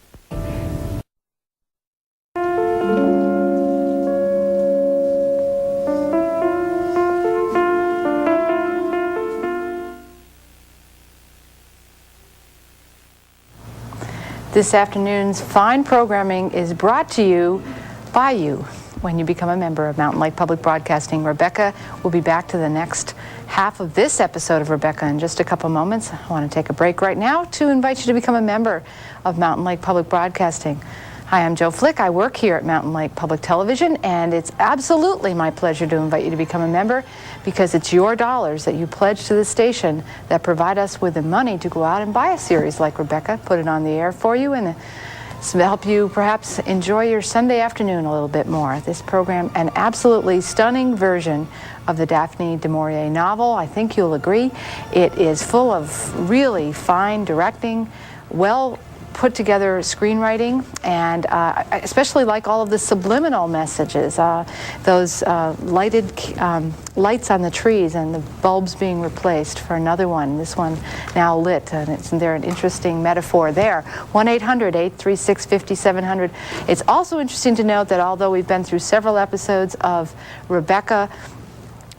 S4: This afternoon's fine programming is brought to you by you when you become a member of Mountain Lake Public Broadcasting. Rebecca will be back to the next half of this episode of Rebecca in just a couple moments. I want to take a break right now to invite you to become a member of Mountain Lake Public Broadcasting. Hi, I'm Joe Flick. I work here at Mountain Lake Public Television, and it's absolutely my pleasure to invite you to become a member because it's your dollars that you pledge to the station that provide us with the money to go out and buy a series like Rebecca, put it on the air for you, and help you perhaps enjoy your Sunday afternoon a little bit more. This program, an absolutely stunning version of the Daphne du Maurier novel. I think you'll agree. It is full of really fine directing, well put together screenwriting, and I especially like all of the subliminal messages, those lights on the trees and the bulbs being replaced for another one, this one now lit, and isn't there an interesting metaphor there? 1-800-836-5700. It's also interesting to note that although we've been through several episodes of Rebecca,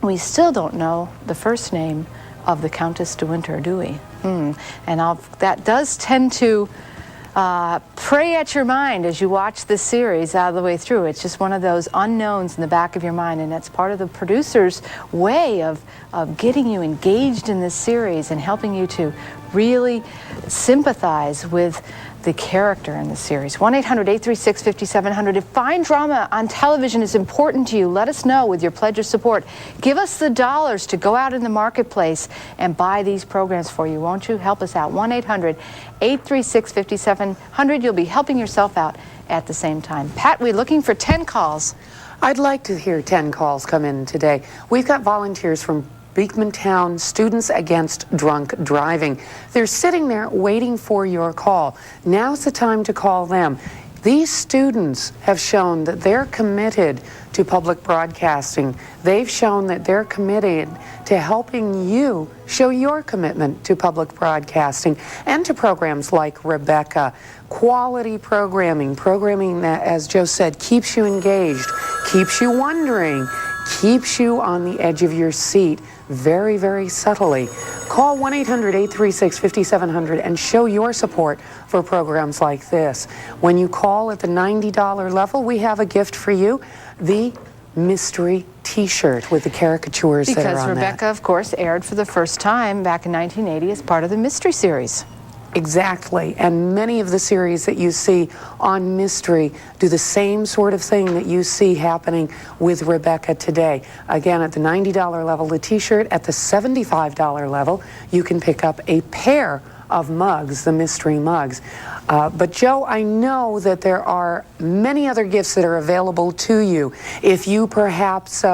S4: we still don't know the first name of the Countess de Winter, do we? And that does tend to prey at your mind as you watch this series all the way through. It's just one of those unknowns in the back of your mind, and that's part of the producer's way of getting you engaged in this series and helping you to really sympathize with the character in the series. 1-800-836-5700. If fine drama on television is important to you, let us know with your pledge of support. Give us the dollars to go out in the marketplace and buy these programs for you, won't you? Help us out. 1-800-836-5700. You'll be helping yourself out at the same time. Pat, we're looking for 10 calls.
S5: I'd like to hear 10 calls come in today. We've got volunteers from Beekmantown, Students Against Drunk Driving. They're sitting there waiting for your call. Now's the time to call them. These students have shown that they're committed to public broadcasting. They've shown that they're committed to helping you show your commitment to public broadcasting and to programs like Rebecca. Quality programming that, as Joe said, keeps you engaged, keeps you wondering, keeps you on the edge of your seat very, very subtly. Call 1-800-836-5700 and show your support for programs like this. When you call at the $90 level, we have a gift for you, the mystery t-shirt with the caricatures that are on
S4: Because Rebecca, of course, aired for the first time back in 1980 as part of the Mystery Series.
S5: Exactly, and many of the series that you see on Mystery do the same sort of thing that you see happening with Rebecca today. Again, at the $90 level, the t-shirt. At the $75 level, you can pick up a pair of mugs, the mystery mugs. But Joe, I know that there are many other gifts that are available to you. If you perhaps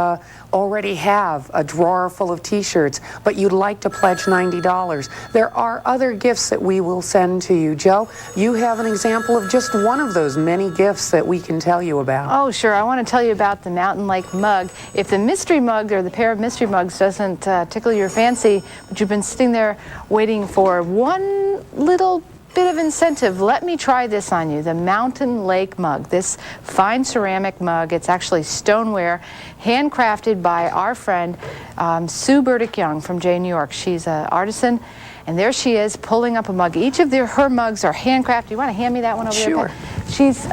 S5: already have a drawer full of t-shirts, but you'd like to pledge $90, there are other gifts that we will send to you. Joe, you have an example of just one of those many gifts that we can tell you about.
S4: Oh, sure. I want to tell you about the Mountain Lake mug. If the mystery mug or the pair of mystery mugs doesn't tickle your fancy, but you've been sitting there waiting for one little bit of incentive, let me try this on you, the Mountain Lake mug, this fine ceramic mug. It's actually stoneware, handcrafted by our friend Sue Burdick Young from Jay, New York. She's an artisan, and there she is pulling up a mug. Each of her mugs are handcrafted. You want to hand me that one over there?
S5: Sure.
S4: She's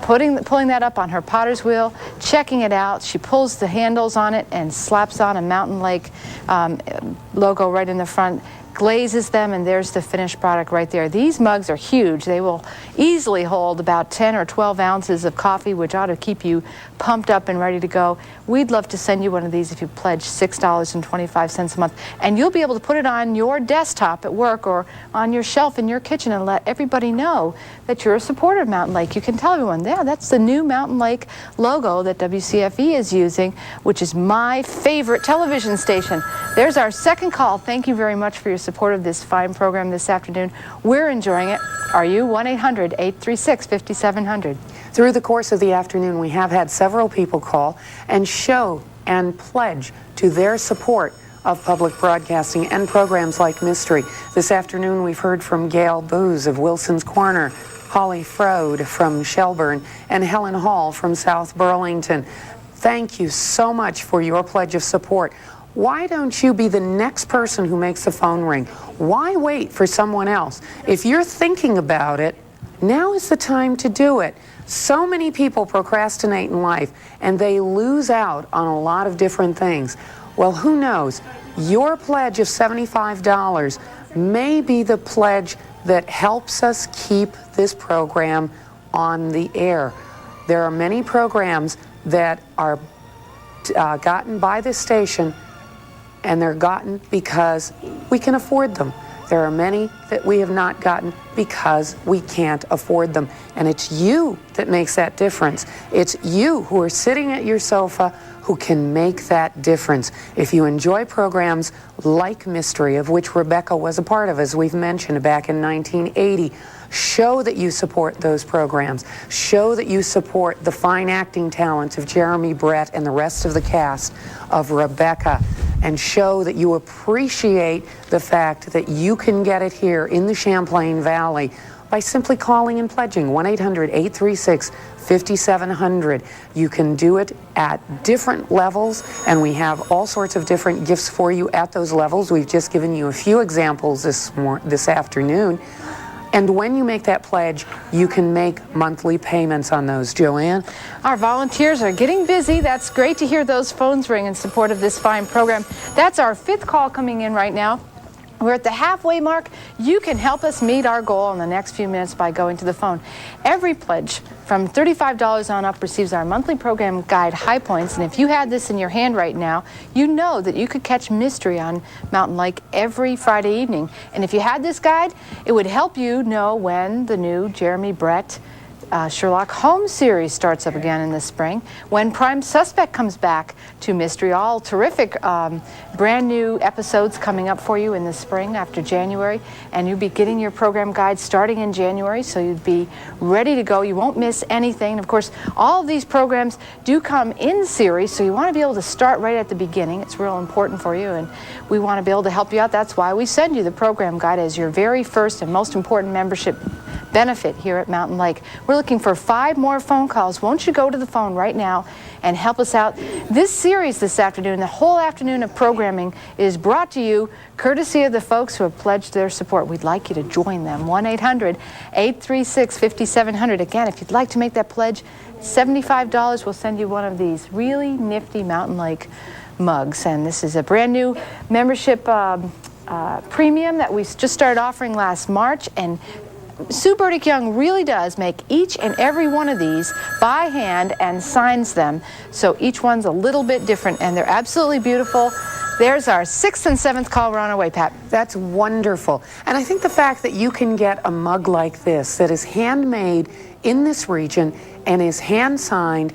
S4: pulling that up on her potter's wheel, checking it out. She pulls the handles on it and slaps on a Mountain Lake logo right in the front, glazes them, and there's the finished product right there. These mugs are huge. They will easily hold about 10 or 12 ounces of coffee, which ought to keep you pumped up and ready to go. We'd love to send you one of these if you pledge $6.25 a month, and you'll be able to put it on your desktop at work or on your shelf in your kitchen and let everybody know that you're a supporter of Mountain Lake. You can tell everyone, yeah, that's the new Mountain Lake logo that WCFE is using, which is my favorite television station. There's our second call. Thank you very much for your support of this fine program this afternoon. We're enjoying it. Are you? 1-800-836-5700.
S5: Through the course of the afternoon, we have had several people call and show and pledge to their support of public broadcasting and programs like Mystery. This afternoon, we've heard from Gail Booz of Wilson's Corner, Holly Frode from Shelburne, and Helen Hall from South Burlington. Thank you so much for your pledge of support. Why don't you be the next person who makes the phone ring? Why wait for someone else? If you're thinking about it, Now is the time to do it. So many people procrastinate in life, and they lose out on a lot of different things. Well, who knows? Your pledge of $75 may be the pledge that helps us keep this program on the air. There are many programs that are gotten by this station, and they're gotten because we can afford them. There are many that we have not gotten because we can't afford them. And it's you that makes that difference. It's you who are sitting at your sofa who can make that difference. If you enjoy programs like Mystery, of which Rebecca was a part of, as we've mentioned, back in 1980, show that you support those programs. Show that you support the fine acting talents of Jeremy Brett and the rest of the cast of Rebecca, and show that you appreciate the fact that you can get it here in the Champlain Valley by simply calling and pledging 1-800-836-5700. You can do it at different levels, and we have all sorts of different gifts for you at those levels. We've just given you a few examples this afternoon. And when you make that pledge, you can make monthly payments on those. Joanne?
S4: Our volunteers are getting busy. That's great to hear those phones ring in support of this fine program. That's our 5th call coming in right now. We're at the halfway mark. You can help us meet our goal in the next few minutes by going to the phone. Every pledge from $35 on up receives our monthly program guide, High Points. And if you had this in your hand right now, you know that you could catch Mystery on Mountain Lake every Friday evening. And if you had this guide, it would help you know when the new Jeremy Brett Sherlock Holmes series starts up again in the spring, when Prime Suspect comes back to Mystery. All terrific brand new episodes coming up for you in the spring after January, and you'll be getting your program guide starting in January, so you'd be ready to go. You won't miss anything. Of course, all of these programs do come in series, so you want to be able to start right at the beginning. It's real important for you, and we want to be able to help you out. That's why we send you the program guide as your very first and most important membership benefit here at Mountain Lake. We're looking for 5 more phone calls. Won't you go to the phone right now and help us out? This series this afternoon, the whole afternoon of programming, is brought to you courtesy of the folks who have pledged their support. We'd like you to join them. 1-800-836-5700. Again, if you'd like to make that pledge, $75, we'll send you one of these really nifty Mountain Lake mugs. And this is a brand new membership premium that we just started offering last March, and Sue Burdick Young really does make each and every one of these by hand and signs them, so each one's a little bit different, and they're absolutely beautiful. There's our 6th and 7th call. We're on our way, Pat.
S5: That's wonderful. And I think the fact that you can get a mug like this that is handmade in this region and is hand signed,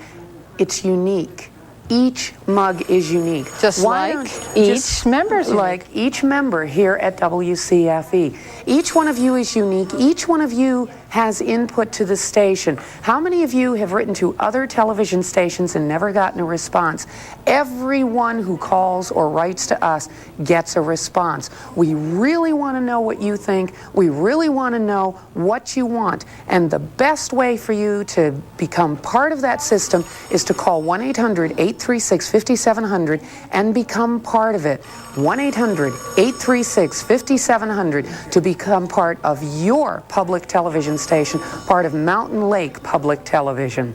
S5: it's unique. Each mug is unique.
S4: Just like each member's unique.
S5: Like each member here at WCFE. Each one of you is unique. Each one of you has input to the station. How many of you have written to other television stations and never gotten a response? Everyone who calls or writes to us gets a response. We really want to know what you think. We really want to know what you want. And the best way for you to become part of that system is to call 1-800-836-5700 and become part of it. 1-800-836-5700 to become part of your public television station, part of Mountain Lake Public Television.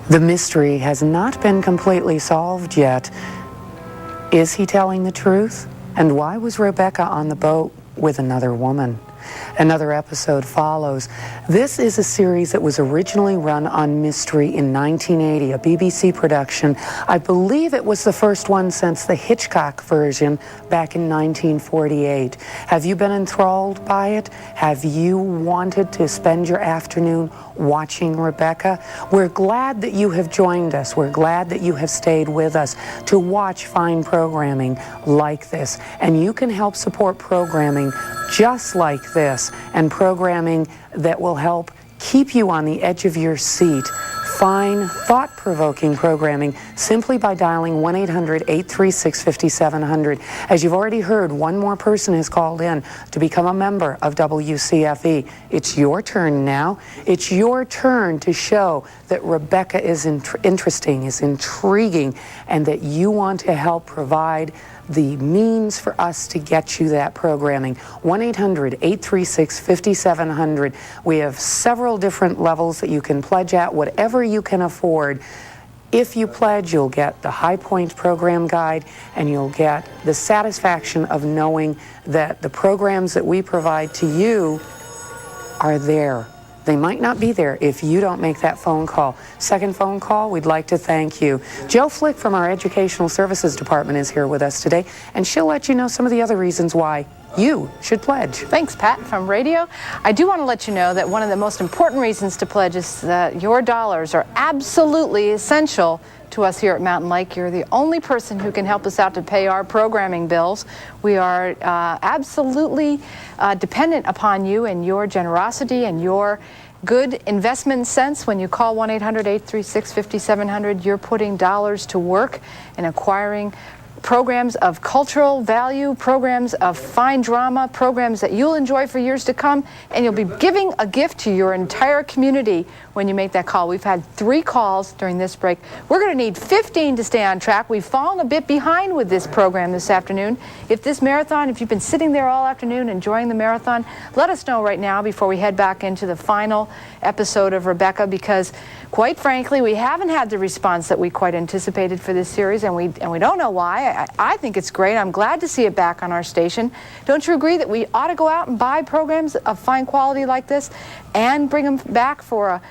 S5: The mystery has not been completely solved yet. Is he telling the truth? And why was Rebecca on the boat with another woman? Another episode follows. This is a series that was originally run on Mystery in 1980, a BBC production. I believe it was the first one since the Hitchcock version back in 1948. Have you been enthralled by it? Have you wanted to spend your afternoon watching Rebecca? We're glad that you have joined us. We're glad that you have stayed with us to watch fine programming like this. And you can help support programming just like this, and programming that will help keep you on the edge of your seat. Fine, thought-provoking programming simply by dialing 1-800-836-5700. As you've already heard, one more person has called in to become a member of WCFE. It's your turn now. It's your turn to show that Rebecca is interesting, is intriguing, and that you want to help provide the means for us to get you that programming. 1-800-836-5700. We have several different levels that you can pledge at, whatever you can afford. If you pledge, you'll get the High Point program guide, and you'll get the satisfaction of knowing that the programs that we provide to you are there. They might not be there if you don't make that phone call. Second phone call, we'd like to thank you. Joe Flick from our Educational Services Department is here with us today, and she'll let you know some of the other reasons why you should pledge.
S4: Thanks, Pat, from radio. I do want to let you know that one of the most important reasons to pledge is that your dollars are absolutely essential to us here at Mountain Lake. You're the only person who can help us out to pay our programming bills. We are absolutely dependent upon you and your generosity and your good investment sense. When you call 1-800-836-5700, you're putting dollars to work in acquiring programs of cultural value, programs of fine drama, programs that you'll enjoy for years to come, and you'll be giving a gift to your entire community when you make that call. We've had 3 calls during this break. We're going to need 15 to stay on track. We've fallen a bit behind with this program this afternoon. If this marathon, if you've been sitting there all afternoon enjoying the marathon, let us know right now before we head back into the final episode of Rebecca, because quite frankly, we haven't had the response that we quite anticipated for this series, and we don't know why. I think it's great. I'm glad to see it back on our station. Don't you agree that we ought to go out and buy programs of fine quality like this and bring them back for a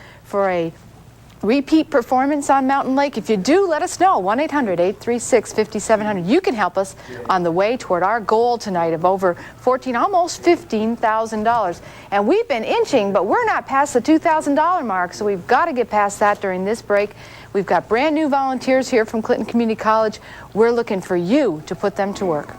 S4: repeat performance on Mountain Lake? If you do, let us know. 1-800-836-5700. You can help us on the way toward our goal tonight of over almost $15,000. And we've been inching, but we're not past the $2,000 mark, so we've got to get past that during this break. We've got brand new volunteers here from Clinton Community College. We're looking for you to put them to work.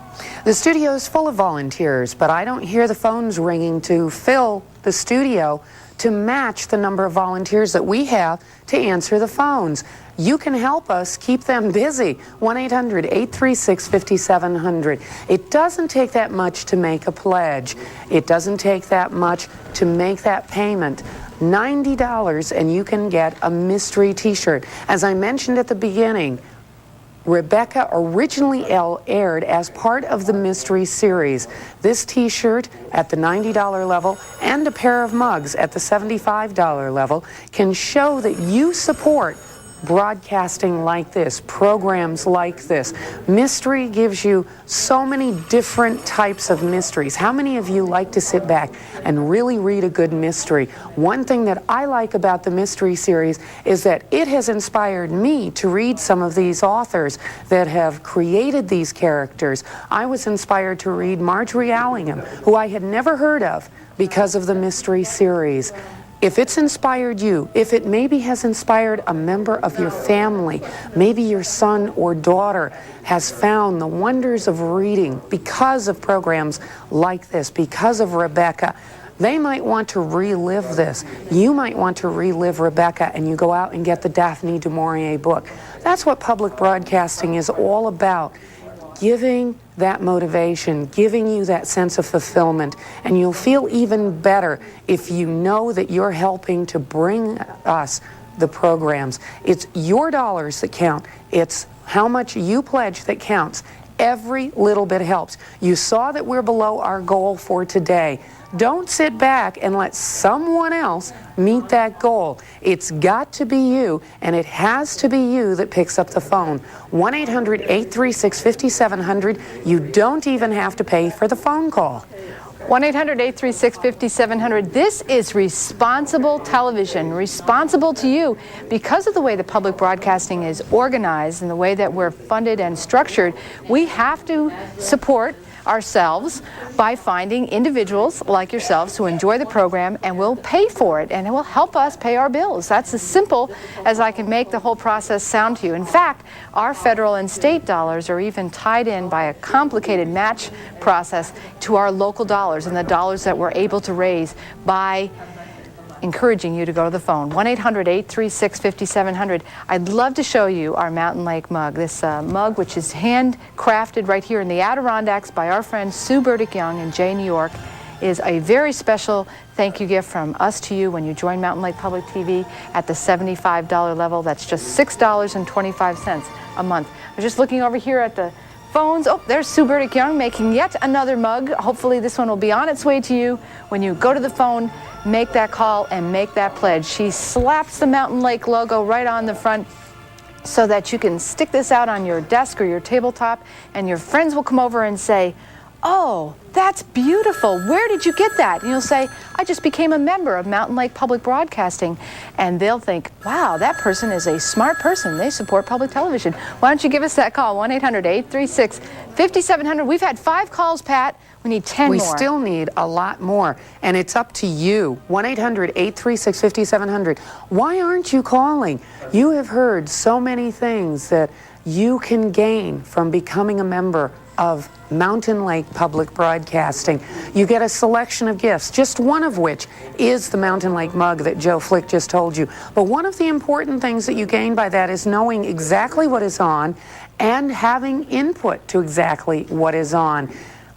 S5: The studio is full of volunteers, but I don't hear the phones ringing to fill the studio to match the number of volunteers that we have to answer the phones. You can help us keep them busy. 1-800-836-5700. It doesn't take that much to make a pledge. It doesn't take that much to make that payment. $90 and you can get a mystery t-shirt. As I mentioned at the beginning, Rebecca originally aired as part of the mystery series. This t-shirt at the $90 level and a pair of mugs at the $75 level can show that you support broadcasting like this, programs like this. Mystery gives you so many different types of mysteries. How many of you like to sit back and really read a good mystery? One thing that I like about the mystery series is that it has inspired me to read some of these authors that have created these characters. I was inspired to read Marjorie Allingham, who I had never heard of because of the mystery series. If it's inspired you, if it maybe has inspired a member of your family, maybe your son or daughter has found the wonders of reading because of programs like this, because of Rebecca, they might want to relive this. You might want to relive Rebecca, and you go out and get the Daphne du Maurier book. That's what public broadcasting is all about. Giving that motivation, giving you that sense of fulfillment, and you'll feel even better if you know that you're helping to bring us the programs. It's your dollars that count. It's how much you pledge that counts. Every little bit helps. You saw that we're below our goal for today. Don't sit back and let someone else meet that goal. It's got to be you, and it has to be you that picks up the phone. 1-800-836-5700. You don't even have to pay for the phone call.
S4: 1-800-836-5700. This is responsible television, responsible to you. Because of the way the public broadcasting is organized and the way that we're funded and structured, we have to support ourselves by finding individuals like yourselves who enjoy the program and will pay for it, and it will help us pay our bills. That's as simple as I can make the whole process sound to you. In fact, our federal and state dollars are even tied in by a complicated match process to our local dollars and the dollars that we're able to raise by encouraging you to go to the phone, 1-800-836-5700. I'd love to show you our Mountain Lake mug. This mug, which is handcrafted right here in the Adirondacks by our friend Sue Burdick Young in Jay, New York, is a very special thank you gift from us to you when you join Mountain Lake Public TV at the $75 level. That's just $6.25 a month. I was just looking over here at the phones. Oh, there's Sue Burdick Young making yet another mug. Hopefully this one will be on its way to you when you go to the phone, make that call, and make that pledge. She slaps the Mountain Lake logo right on the front so that you can stick this out on your desk or your tabletop, and your friends will come over and say, "Oh, that's beautiful. Where did you get that?" And you'll say, "I just became a member of Mountain Lake Public Broadcasting." And they'll think, "Wow, that person is a smart person. They support public television." Why don't you give us that call, 1-800-836-5700. We've had 5 calls, Pat. We need 10 more.
S5: We still need a lot more, and it's up to you. 1-800-836-5700. Why aren't you calling? You have heard so many things that you can gain from becoming a member of Mountain Lake Public Broadcasting. You get a selection of gifts, just one of which is the Mountain Lake mug that Joe Flick just told you. But one of the important things that you gain by that is knowing exactly what is on and having input to exactly what is on.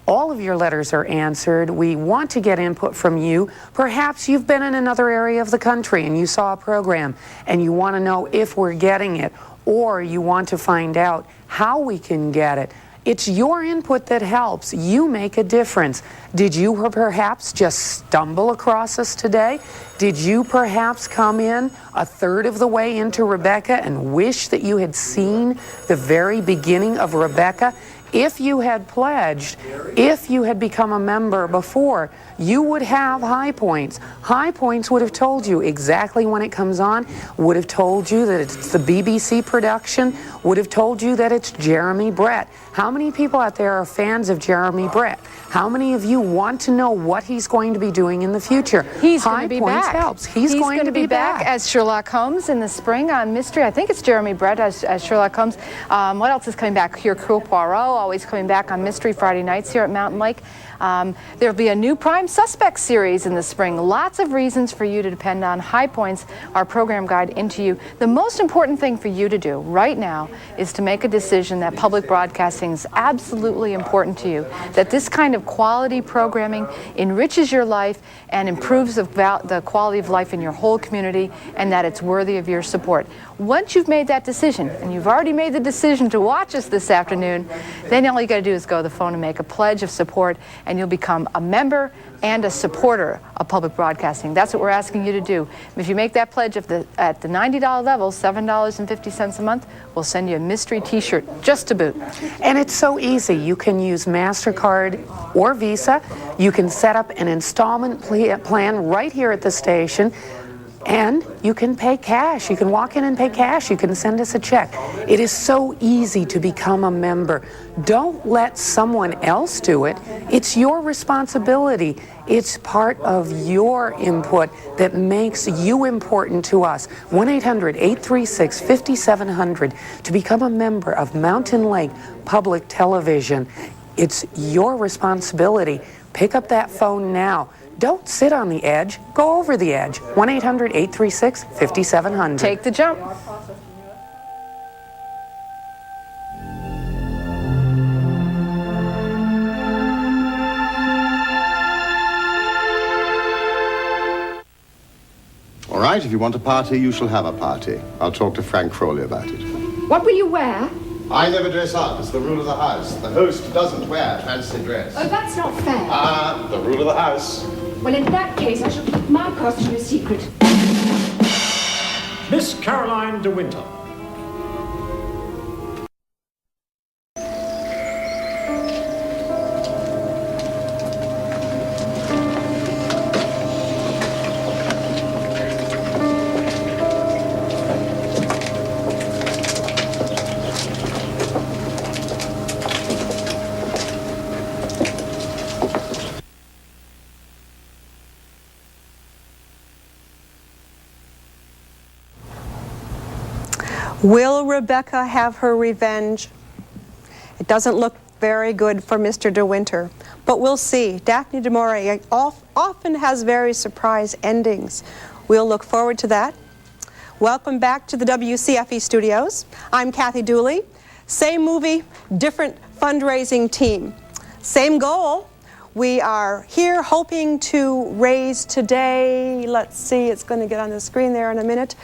S5: All of your letters are answered. We want to get input from you. Perhaps you've been in another area of the country and you saw a program and you want to know if we're getting it, or you want to find out how we can get it. It's your input that helps. You make a difference. Did you perhaps just stumble across us today? Did you perhaps come in a third of the way into Rebecca and wish that you had seen the very beginning of Rebecca? If you had pledged, if you had become a member before, you would have High Points. High Points would have told you exactly when it comes on, would have told you that it's the BBC production, would have told you that it's Jeremy Brett. How many people out there are fans of Jeremy Brett? How many of you want to know what he's going to be doing in the future?
S4: He's going to be back.
S5: Helps. He's going to be back
S4: as Sherlock Holmes in the spring on Mystery. I think it's Jeremy Brett as Sherlock Holmes. What else is coming back? Hercule Poirot, always coming back on Mystery Friday nights here at Mountain Lake. There'll be a new Prime Suspect series in the spring. Lots of reasons for you to depend on High Points, our program guide into you. The most important thing for you to do right now is to make a decision that public broadcasting is absolutely important to you, that this kind of quality programming enriches your life and improves the quality of life in your whole community, and that it's worthy of your support. Once you've made that decision, and you've already made the decision to watch us this afternoon, then all you got to do is go to the phone and make a pledge of support, and you'll become a member and a supporter of public broadcasting. That's what we're asking you to do. If you make that pledge at the $90 level, $7.50 a month, we'll send you a mystery t-shirt just to boot.
S5: And it's so easy. You can use MasterCard or Visa. You can set up an installment plan right here at the station. And you can pay cash. You can walk in and pay cash. You can send us a check. It is so easy to become a member. Don't let someone else do it. It's your responsibility. It's part of your input that makes you important to us. 1-800-836-5700 to become a member of Mountain Lake Public Television. It's your responsibility. Pick up that phone now. Don't sit on the edge. Go over the edge. 1-800-836-5700.
S4: Take the jump.
S6: All right, if you want a party, you shall have a party. I'll talk to Frank Crowley about it.
S1: What will you wear?
S6: I never dress up. It's the rule of the house. The host doesn't wear fancy dress.
S1: Oh, that's not fair.
S6: The rule of the house.
S1: Well, in that case, I shall keep my costume a secret.
S7: Miss Caroline de Winter.
S8: Will Rebecca have her revenge? It doesn't look very good for Mr. De Winter, but we'll see. Daphne du Maurier often has very surprise endings. We'll look forward to that. Welcome back to the WCFE studios. I'm Kathy Dooley. Same movie, different fundraising team. Same goal. We are here hoping to raise today, let's see, it's going to get on the screen there in a minute.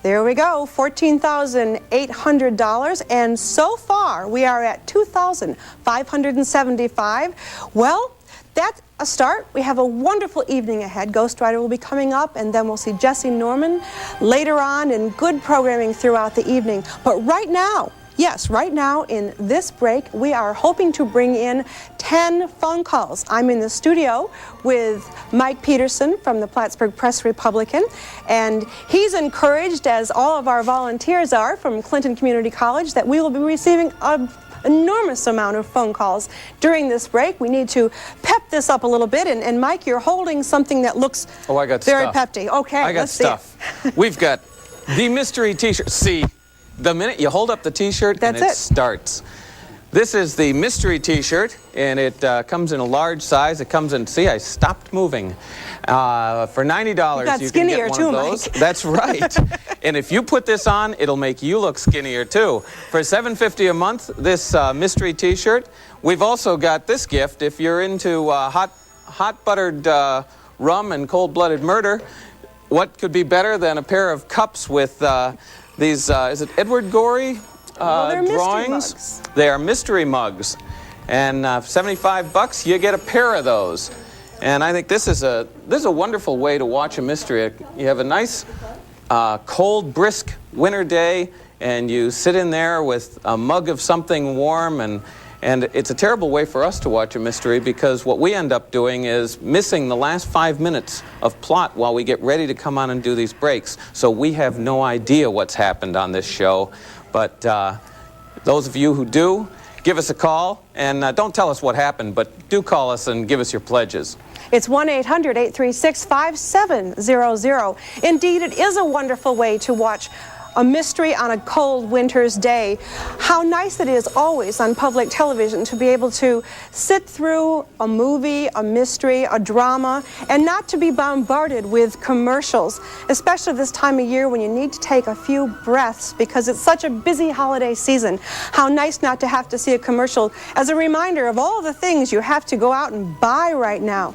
S8: There we go, $14,800, and so far we are at $2,575. Well, that's a start. We have a wonderful evening ahead. Ghost Rider will be coming up, and then we'll see Jesse Norman later on, and good programming throughout the evening. But right now, yes, right now in this break, we are hoping to bring in 10 phone calls. I'm in the studio with Mike Peterson from the Plattsburgh Press-Republican, and he's encouraged, as all of our volunteers are from Clinton Community College, that we will be receiving an enormous amount of phone calls during this break. We need to pep this up a little bit, and Mike, you're holding something that looks very pepty. Okay,
S7: I got
S8: let's
S7: stuff. We've got the mystery t-shirt. See, the minute you hold up the t-shirt and it starts. This is the mystery t-shirt, and it comes in a large size. It comes in, see, I stopped moving. For $90, you can get one of those.
S8: Mike.
S7: That's right. And if you put this on, it'll make you look skinnier too. For $7.50 a month, this mystery t-shirt. We've also got this gift. If you're into hot buttered rum and cold-blooded murder, what could be better than a pair of cups with these, is it Edward Gorey drawings? They are mystery mugs. And for $75, you get a pair of those. And I think this is a wonderful way to watch a mystery. You have a nice, cold, brisk winter day, and you sit in there with a mug of something warm, and it's a terrible way for us to watch a mystery, because what we end up doing is missing the last 5 minutes of plot while we get ready to come on and do these breaks. So we have no idea what's happened on this show. But those of you who do, give us a call, and don't tell us what happened, but do call us and give us your pledges.
S8: It's 1-800-836-5700. Indeed, it is a wonderful way to watch a mystery on a cold winter's day. How nice it is always on public television to be able to sit through a movie, a mystery, a drama, and not to be bombarded with commercials, especially this time of year when you need to take a few breaths because it's such a busy holiday season. How nice not to have to see a commercial as a reminder of all the things you have to go out and buy right now.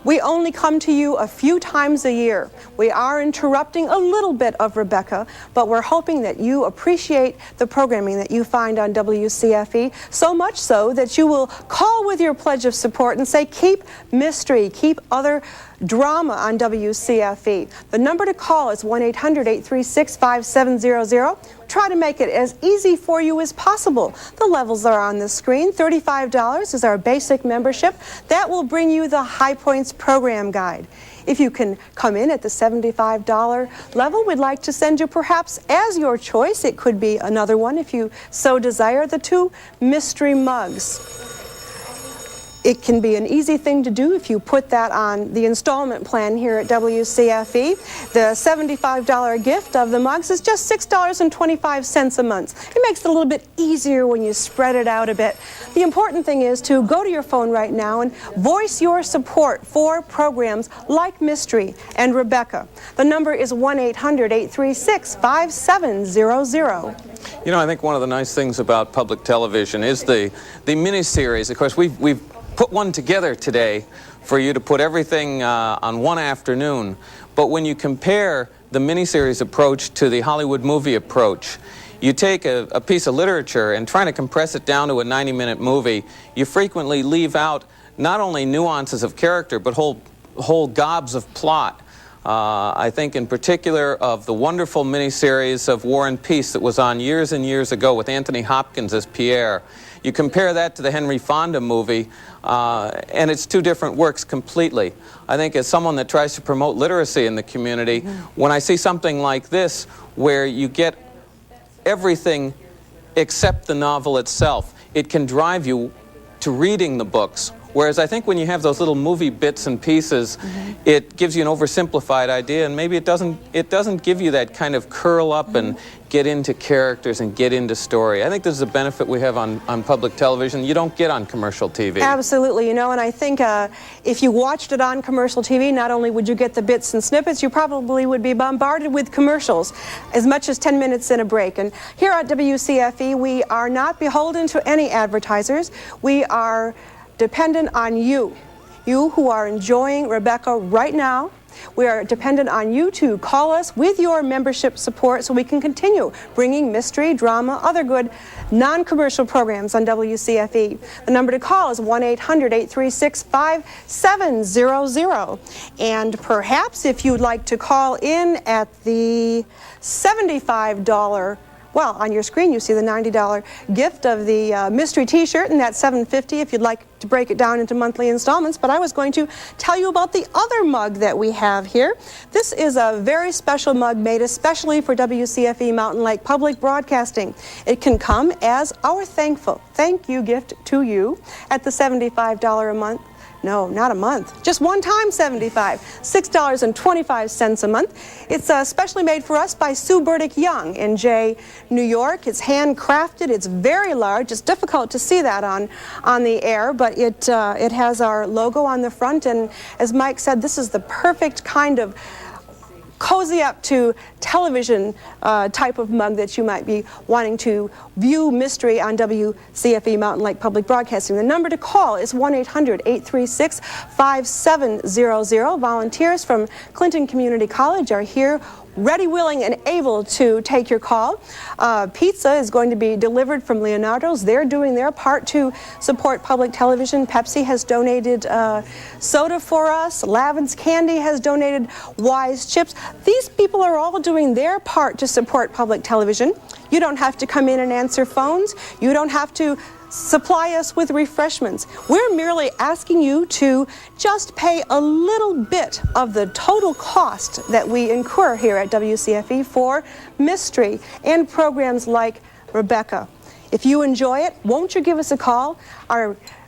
S8: We only come to you a few times a year. We are interrupting a little bit of Rebecca, but we're hoping that you appreciate the programming that you find on WCFE, so much so that you will call with your pledge of support and say, keep mystery, keep other drama on WCFE. The number to call is 1-800-836-5700. Try to make it as easy for you as possible. The levels are on the screen. $35 is our basic membership. That will bring you the High Points program guide. If you can come in at the $75 level, we'd like to send you perhaps as your choice. It could be another one if you so desire, the 2 mystery mugs. It can be an easy thing to do if you put that on the installment plan here at WCFE. The $75 gift of the mugs is just $6.25 a month. It makes it a little bit easier when you spread it out a bit. The important thing is to go to your phone right now and voice your support for programs like Mystery and Rebecca. The number is 1-800-836-5700.
S7: You know, I think one of the nice things about public television is the miniseries. Of course, we've put one together today for you to put everything on one afternoon. But when you compare the miniseries approach to the Hollywood movie approach, you take a piece of literature and trying to compress it down to a 90-minute movie, you frequently leave out not only nuances of character, but whole gobs of plot. I think in particular of the wonderful miniseries of War and Peace that was on years and years ago with Anthony Hopkins as Pierre. You compare that to the Henry Fonda movie, and it's 2 different works completely. I think as someone that tries to promote literacy in the community, when I see something like this, where you get everything except the novel itself, it can drive you to reading the books Whereas I think when you have those little movie bits and pieces, it gives you an oversimplified idea, and maybe it doesn't give you that kind of curl up and get into characters and get into story. I think this is a benefit we have on public television you don't get on commercial TV.
S8: Absolutely, you know, and I think if you watched it on commercial TV, not only would you get the bits and snippets, you probably would be bombarded with commercials as much as 10 minutes in a break. And here at WCFE, we are not beholden to any advertisers. We are dependent on you who are enjoying Rebecca right now. We are dependent on you to call us with your membership support so we can continue bringing mystery, drama, other good non-commercial programs on WCFE. The number to call is 1-800-836-5700. And perhaps if you'd like to call in at the $75, well, on your screen you see the $90 gift of the mystery t-shirt, and that's $7.50 if you'd like to break it down into monthly installments. But I was going to tell you about the other mug that we have here. This is a very special mug made especially for WCFE Mountain Lake Public Broadcasting. It can come as our thank you gift to you at the $75 a month. No, not a month. Just one time $75. $6.25 a month. It's specially made for us by Sue Burdick Young in Jay, New York. It's handcrafted. It's very large. It's difficult to see that on the air, but it has our logo on the front. And as Mike said, this is the perfect kind of cozy up to television type of mug that you might be wanting to view mystery on WCFE Mountain Lake Public Broadcasting. The number to call is 1-800-836-5700. Volunteers from Clinton Community College are here, ready, willing, and able to take your call. Pizza is going to be delivered from Leonardo's. They're doing their part to support public television. Pepsi has donated soda for us. Lavin's Candy has donated Wise chips. These people are all doing their part to support public television. You don't have to come in and answer phones. You don't have to supply us with refreshments. We're merely asking you to just pay a little bit of the total cost that we incur here at WCFE for mystery and programs like Rebecca. If you enjoy it, won't you give us a call?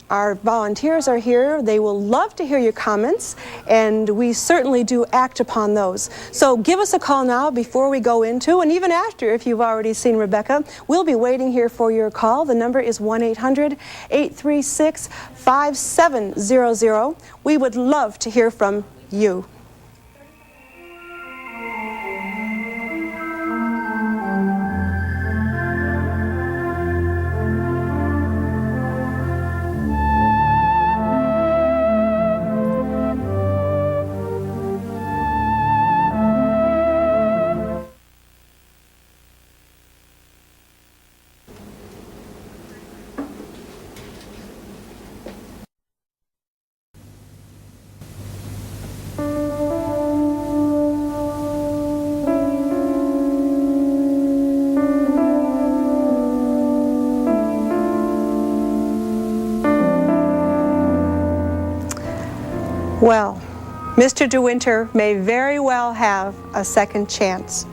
S8: Our volunteers are here. They will love to hear your comments, and we certainly do act upon those. So give us a call now before we go into, and even after, if you've already seen Rebecca. We'll be waiting here for your call. The number is 1-800-836-5700. We would love to hear from you. Well, Mr. De Winter may very well have a second chance.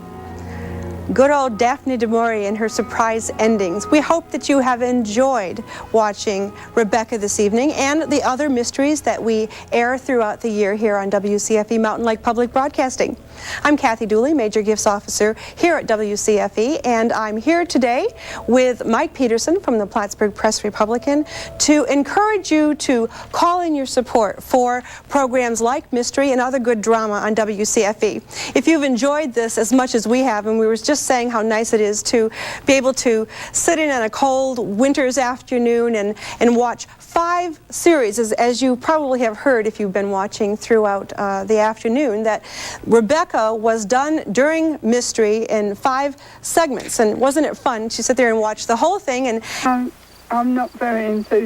S8: Good old Daphne du Maurier and her surprise endings. We hope that you have enjoyed watching Rebecca this evening and the other mysteries that we air throughout the year here on WCFE Mountain Lake Public Broadcasting. I'm Kathy Dooley, Major Gifts Officer here at WCFE, and I'm here today with Mike Peterson from the Plattsburgh Press Republican to encourage you to call in your support for programs like Mystery and other good drama on WCFE. If you've enjoyed this as much as we have, and we were just saying how nice it is to be able to sit in on a cold winter's afternoon and watch 5 series, as you probably have heard if you've been watching throughout the afternoon, that Rebecca was done during Mystery in 5 segments. And wasn't it fun to sit there and watch the whole thing? And
S9: I'm not very enthused.